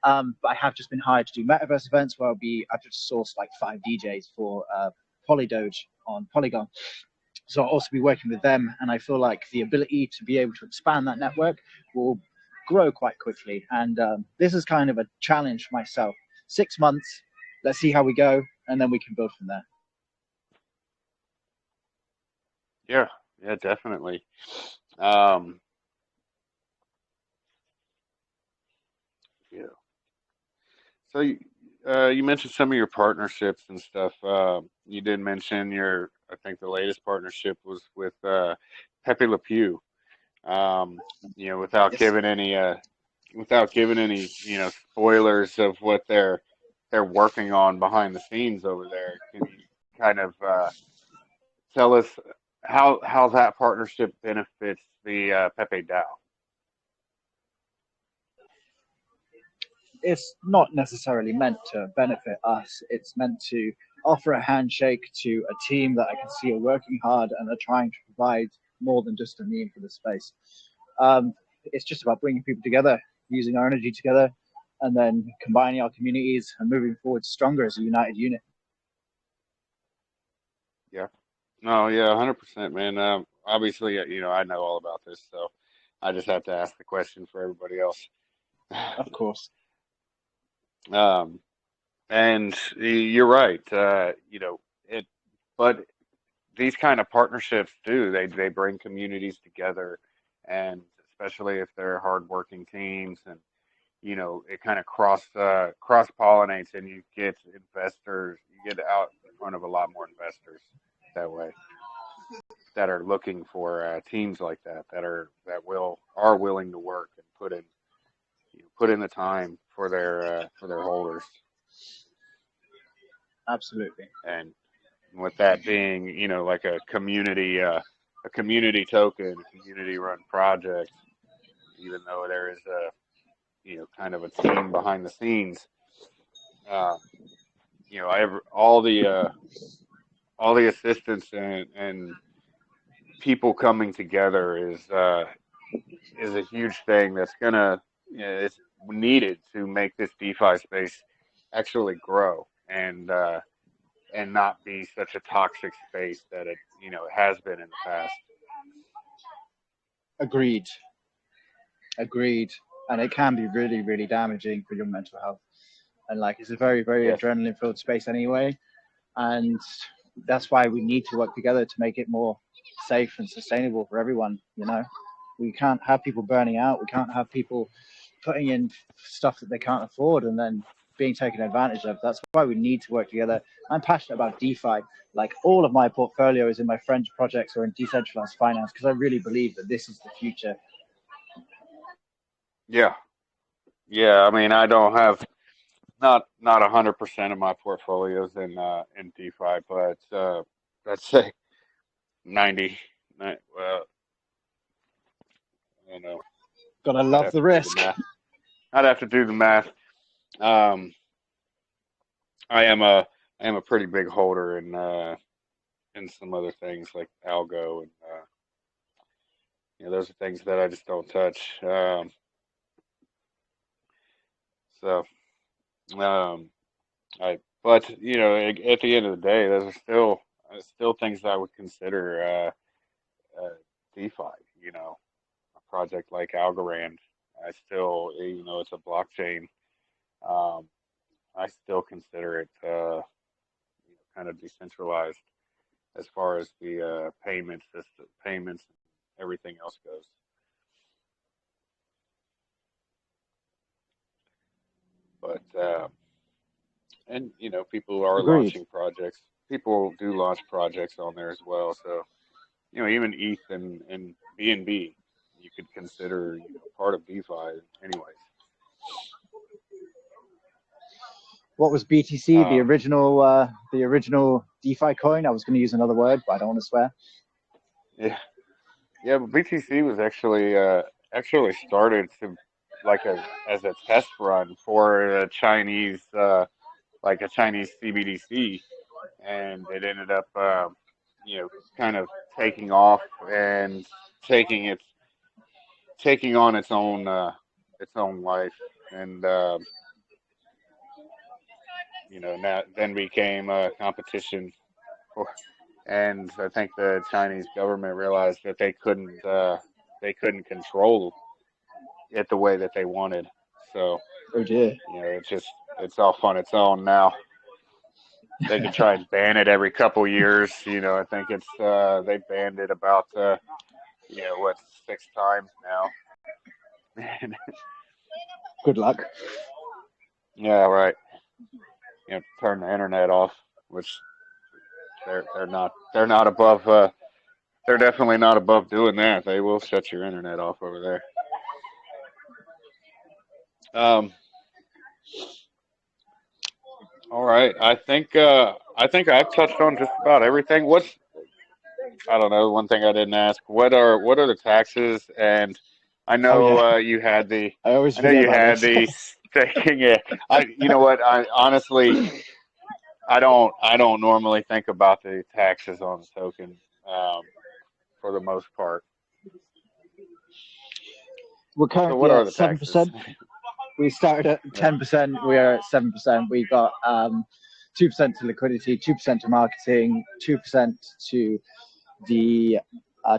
But I have just been hired to do metaverse events where I've just sourced like 5 DJs for Polydoge on Polygon. So I'll also be working with them, and I feel like the ability to be able to expand that network will grow quite quickly. And this is kind of a challenge for myself. 6 months, let's see how we go, and then we can build from there. Yeah, yeah, definitely. Um, yeah. So you mentioned some of your partnerships and stuff. You did mention I think the latest partnership was with Pepe Le Pew. Without Yes. giving any spoilers of what they're working on behind the scenes over there. Can you kind of tell us how that partnership benefits the Pepe DAO? It's not necessarily meant to benefit us. It's meant to offer a handshake to a team that I can see are working hard and are trying to provide more than just a meme for the space. It's just about bringing people together, using our energy together, and then combining our communities and moving forward stronger as a united unit. Yeah. No, yeah, 100%, man. Obviously, I know all about this, so I just have to ask the question for everybody else. Of course. Um, and you're right. But these kind of partnerships do they bring communities together, and especially if they're hardworking teams, and it kind of cross pollinates, and you get investors, you get out in front of a lot more investors that way that are looking for teams like that are willing to work and put in the time for their holders. Absolutely. And with that being, like a community token, a community run project, even though there is a kind of a team behind the scenes. all the assistance and people coming together is a huge thing that's gonna it's needed to make this DeFi space actually grow and not be such a toxic space that it has been in the past. Agreed. Agreed. And it can be really, really damaging for your mental health. And like, it's a very, very Yes. adrenaline-filled space anyway. And that's why we need to work together to make it more safe and sustainable for everyone. We can't have people burning out. We can't have people putting in stuff that they can't afford and then being taken advantage of. That's why we need to work together. I'm passionate about DeFi. Like, all of my portfolio is in my friends' projects or in decentralized finance because I really believe that this is the future. Yeah. Yeah. I mean, I don't have not 100% of my portfolios in DeFi, but let's say 90. Well, I don't know. Gotta I'd love have the to do the risk. math. I'd have to do the math. Um, I am a pretty big holder in some other things like algo and those are things that I just don't touch. So I but at the end of the day, those are still things that I would consider DeFi. A project like Algorand, I still it's a blockchain. Um, I still consider it kind of decentralized as far as the payments, and everything else goes. But and people are Agreed. launching projects. People do launch projects on there as well. So even ETH and BNB, you could consider part of DeFi, anyways. What was BTC? The original DeFi coin. I was going to use another word, but I don't want to swear. Yeah, yeah. But BTC was actually started to like as a test run for a Chinese like a Chinese CBDC, and it ended up kind of taking off and taking its taking on its own life, and now then became a competition for, and I think the Chinese government realized that they couldn't control it the way that they wanted. So Oh dear. it's off on its own now. They can try and ban it every couple years. I think it's they banned it about what 6 times now. Good luck. Yeah, right. Turn the internet off, which they're not above they're definitely not above doing that. They will shut your internet off over there. Um, all right. I think I've touched on just about everything. I don't know. One thing I didn't ask. What are the taxes? And I Oh know yeah. I always I know forget you about had this. the staking it. You know what? I honestly I don't normally think about the taxes on the token for the most part. We're So what currently are at the taxes? 7%. We started at Yeah. 10%. We are at 7%. We got 2% to liquidity, 2% to marketing, 2% to the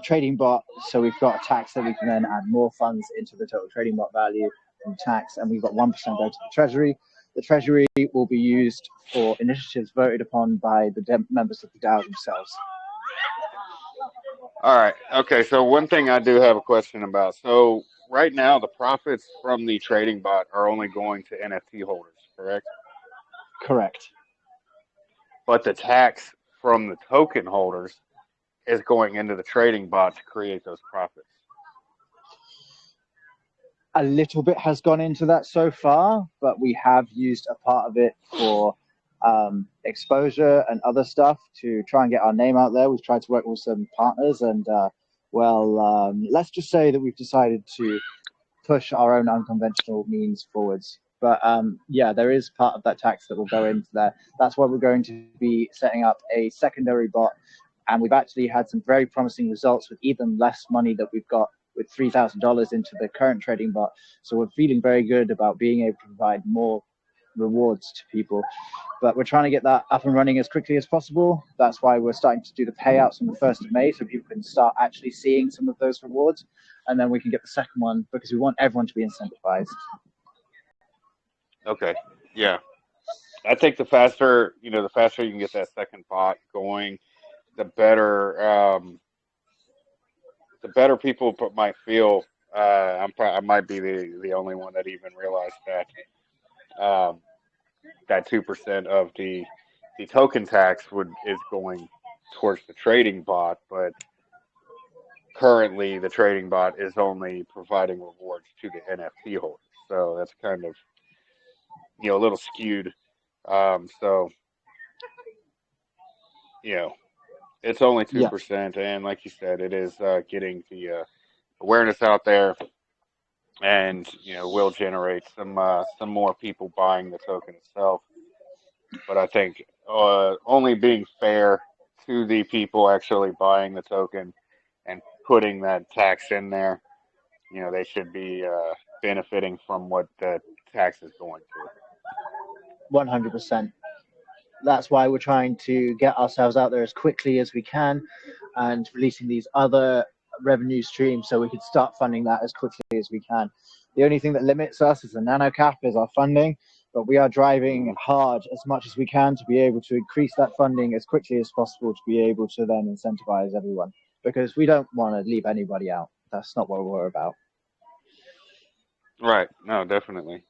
trading bot. So we've got a tax that we can then add more funds into the total trading bot value from tax, and we've got 1% go to the treasury. The treasury will be used for initiatives voted upon by the members of the DAO themselves. All right. Okay. So one thing I do have a question about. So right now, the profits from the trading bot are only going to NFT holders, correct? Correct. But the tax from the token holders is going into the trading bot to create those profits. A little bit has gone into that so far, but we have used a part of it for exposure and other stuff to try and get our name out there. We've tried to work with some partners, and let's just say that we've decided to push our own unconventional means forwards. But yeah, there is part of that tax that will go into there. That's why we're going to be setting up a secondary bot. And we've actually had some very promising results with even less money that we've got with $3,000 into the current trading bot. So we're feeling very good about being able to provide more rewards to people. But we're trying to get that up and running as quickly as possible. That's why we're starting to do the payouts on the 1st of May so people can start actually seeing some of those rewards. And then we can get the second one because we want everyone to be incentivized. Okay. Yeah. I think the faster you can get that second bot going, the better people might feel. I might be the only one that even realized that that 2% of the token tax is going towards the trading bot, but currently the trading bot is only providing rewards to the NFT holders. So that's kind of a little skewed. So you know it's only Yeah, 2%, and like you said, it is getting the awareness out there, and will generate some more people buying the token itself. But I think only being fair to the people actually buying the token and putting that tax in there, they should be benefiting from what the tax is going to. 100%. That's why we're trying to get ourselves out there as quickly as we can and releasing these other revenue streams so we could start funding that as quickly as we can. The only thing that limits us is the nano cap, is our funding, but we are driving hard as much as we can to be able to increase that funding as quickly as possible to be able to then incentivize everyone, because we don't want to leave anybody out. That's not what we're about. Right. No, definitely.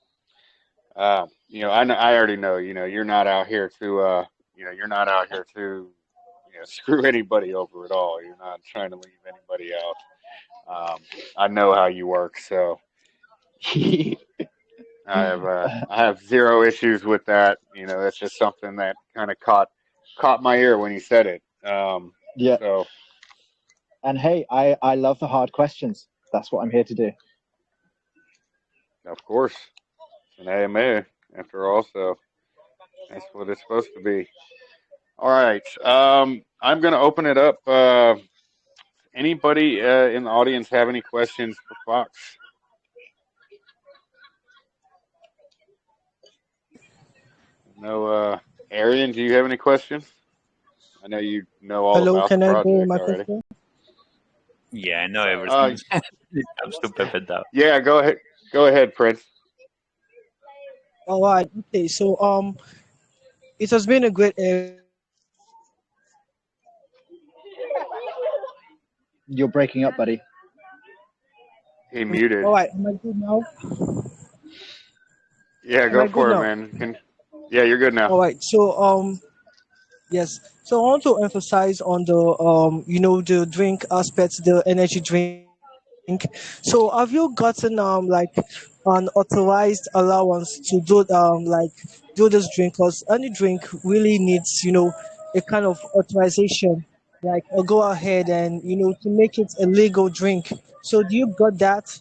I already know, you're not out here to, you're not out here to, screw anybody over at all. You're not trying to leave anybody out. I know how you work, so I have zero issues with that. That's just something that kind of caught my ear when you said it. Yeah. So And hey, I love the hard questions. That's what I'm here to do. of course, it's an AMA after all, so that's what it's supposed to be. All right, I'm gonna open it up. Anybody in the audience have any questions for Fox? No, Arian, do you have any questions? I know you know all Hello, about the can I go project my already. question? Yeah, I know Uh, everything when it comes to Pepe DAO. yeah, go ahead. Go ahead, Prince. All right. Okay. So it has been a great. You're breaking up, buddy. He muted. All right. Am I good now? Yeah, Am go I good for it, now? man. Yeah, you're good now. All right. So yes. So I want to emphasize on the the drink aspect, the energy drink. So have you gotten like an authorized allowance to do do this drink? Because any drink really needs a kind of authorization, like a go ahead and to make it a legal drink. So do you got that?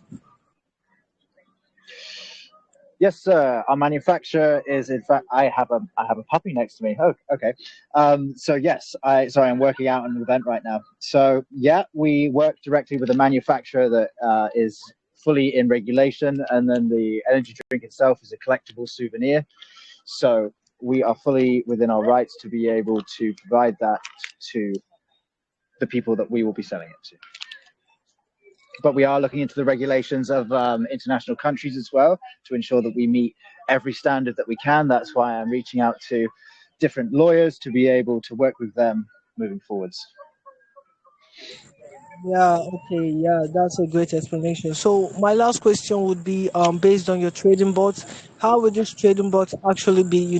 Yes, sir. Our manufacturer is, in fact, I have a puppy next to me. Oh, okay. So yes, I'm working out an event right now. So yeah, we work directly with a manufacturer that is fully in regulation, and then the energy drink itself is a collectible souvenir. So we are fully within our rights to be able to provide that to the people that we will be selling it to. But we are looking into the regulations of international countries as well to ensure that we meet every standard that we can. That's why I'm reaching out to different lawyers to be able to work with them moving forwards. Yeah, okay, yeah, that's a great explanation. So my last question would be based on your trading bots, how would this trading bot actually be,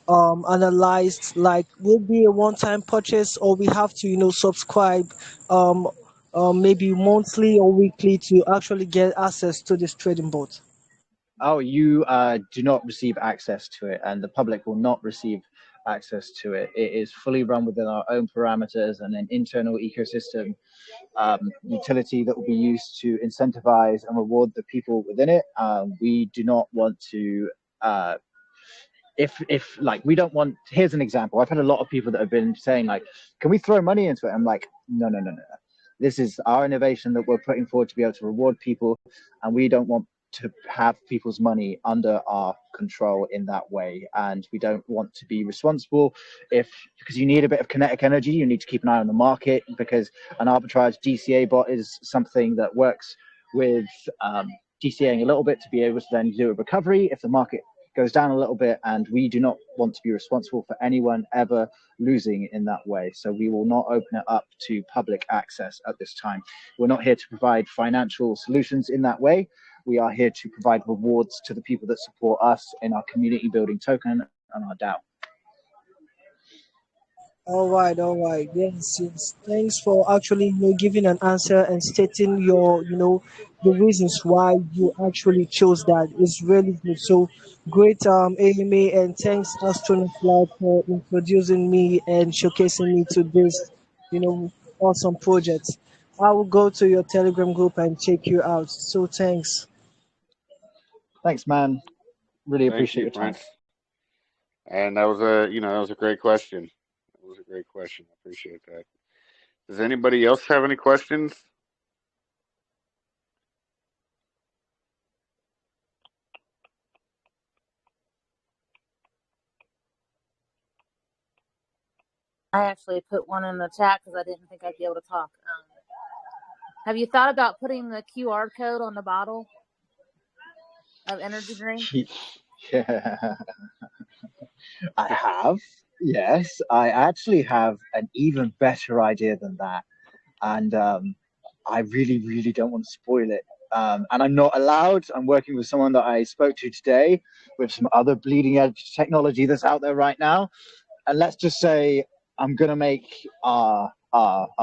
analyzed? Like will it be a one-time purchase or we have to, subscribe um maybe monthly or weekly to actually get access to this trading bot? Oh, you do not receive access to it, and the public will not receive access to it. It is fully run within our own parameters and an internal ecosystem utility that will be used to incentivize and reward the people within it. We do not want to if like we don't want, here's an example. I've had a lot of people that have been saying like, can we throw money into it? I'm like, no. This is our innovation that we're putting forward to be able to reward people, and we don't want to have people's money under our control in that way. And we don't want to be responsible because you need a bit of kinetic energy. You need to keep an eye on the market, because an arbitrage DCA bot is something that works with DCAing a little bit to be able to then do a recovery if the market goes down a little bit, and we do not want to be responsible for anyone ever losing in that way. So we will not open it up to public access at this time. We're not here to provide financial solutions in that way. We are here to provide rewards to the people that support us in our community building token and our DAO. All right. Yes. Thanks for actually, giving an answer and stating your, the reasons why you actually chose that. It's really good. So great, AMA, and thanks, Astronaut Lounge, for introducing me and showcasing me to this, awesome project. I will go to your Telegram group and check you out. So thanks. Thanks, man. Really Thank appreciate you, your time. Prince. And that was a great question. That was a great question. I appreciate that. Does anybody else have any questions? I actually put one in the chat because I didn't think I'd be able to talk. Have you thought about putting the QR code on the bottle of energy drink? Yeah, I have. Yes, I actually have an even better idea than that. And I really don't want to spoil it. And I'm not allowed. I'm working with someone that I spoke to today with some other bleeding edge technology that's out there right now. And let's just say I'm going to make our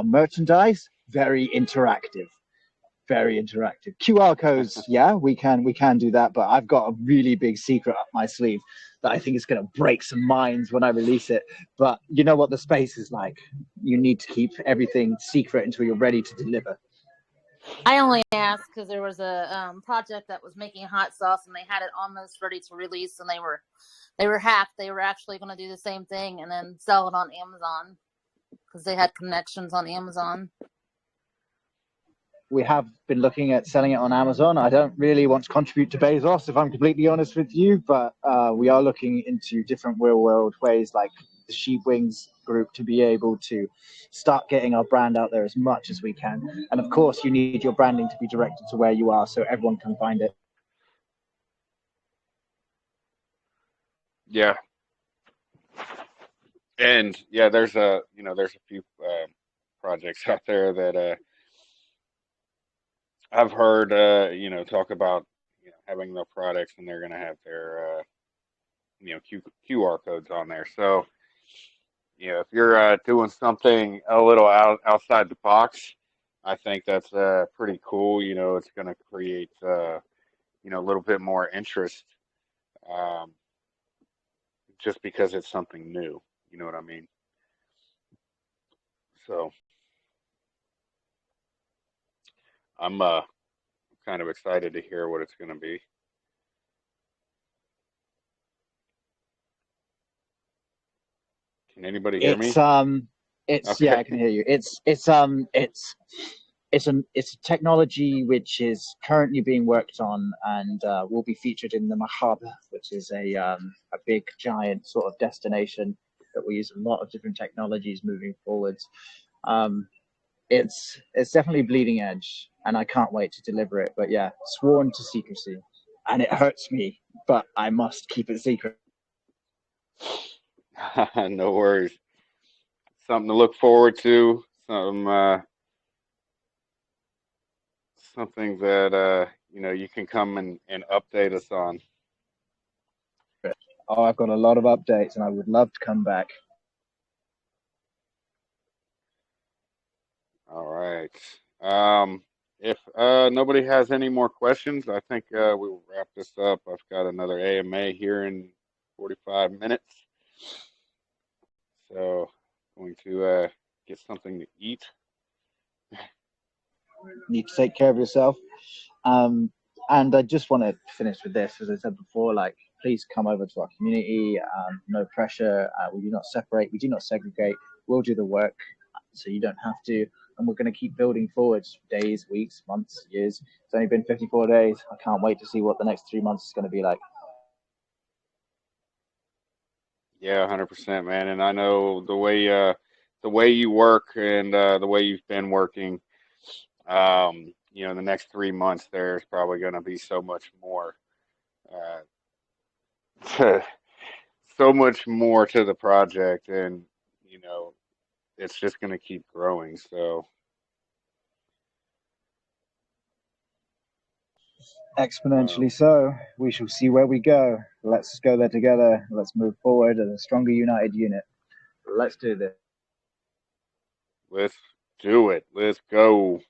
merchandise very interactive. Very interactive. QR codes, yeah, we can do that, but I've got a really big secret up my sleeve that I think is going to break some minds when I release it. But you know what the space is like. You need to keep everything secret until you're ready to deliver. I only asked because there was a project that was making hot sauce and they had it almost ready to release, and they were hacked. They were actually going to do the same thing and then sell it on Amazon because they had connections on Amazon. We have been looking at selling it on Amazon. I don't really want to contribute to Bezos, if I'm completely honest with you, but we are looking into different real-world ways, like the Sheep Wings group, to be able to start getting our brand out there as much as we can. And of course, you need your branding to be directed to where you are so everyone can find it. Yeah. And yeah, there's a few projects out there that I've heard talk about having their products, and they're going to have their QR codes on there. So if you're doing something a little outside the box, I think that's pretty cool. It's going to create a little bit more interest, just because it's something new. You know what I mean? So I'm kind of excited to hear what it's going to be. Can anybody hear me? It's Okay. yeah, I can hear you. It's a technology which is currently being worked on and will be featured in the Mahab, which is a big giant sort of destination that we use a lot of different technologies moving forwards. It's definitely bleeding edge, and I can't wait to deliver it. But yeah, sworn to secrecy, and it hurts me, but I must keep it secret. No worries. Something to look forward to. Something that you can come and update us on. Oh, I've got a lot of updates, and I would love to come back. All right. If nobody has any more questions, I think we will wrap this up. I've got another AMA here in 45 minutes. So I'm going to get something to eat. Need to take care of yourself. And I just want to finish with this, as I said before, like, please come over to our community. No pressure. We do not separate. We do not segregate. We'll do the work, so you don't have to. And we're going to keep building forward, days, weeks, months, years. It's only been 54 days. I can't wait to see what the next 3 months is going to be like. Yeah, 100%, man. And I know the way you work and the way you've been working. The next 3 months there's probably going to be so much more, uh, so much more to the project, and it's just going to keep growing. So. Exponentially so. We shall see where we go. Let's go there together. Let's move forward as a stronger, united unit. Let's do this. Let's do it. Let's go.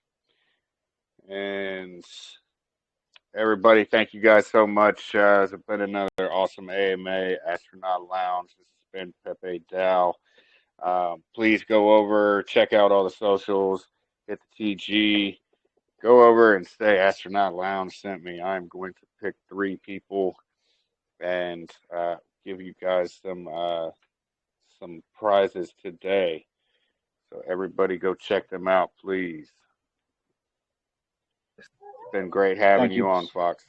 And everybody, thank you guys so much. It's been another awesome AMA Astronaut Lounge. This has been Pepe DAO. Please go over, check out all the socials, hit the TG. Go over and say Astronaut Lounge sent me. I'm going to pick 3 people and give you guys some prizes today. So everybody go check them out, please. It's been great having you on, Fox.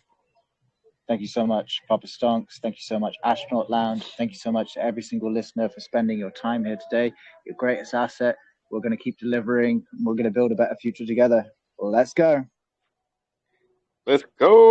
Thank you so much, Poppa Stonks. Thank you so much, Astronaut Lounge. Thank you so much to every single listener for spending your time here today. Your greatest asset. We're going to keep delivering. We're going to build a better future together. Let's go. Let's go.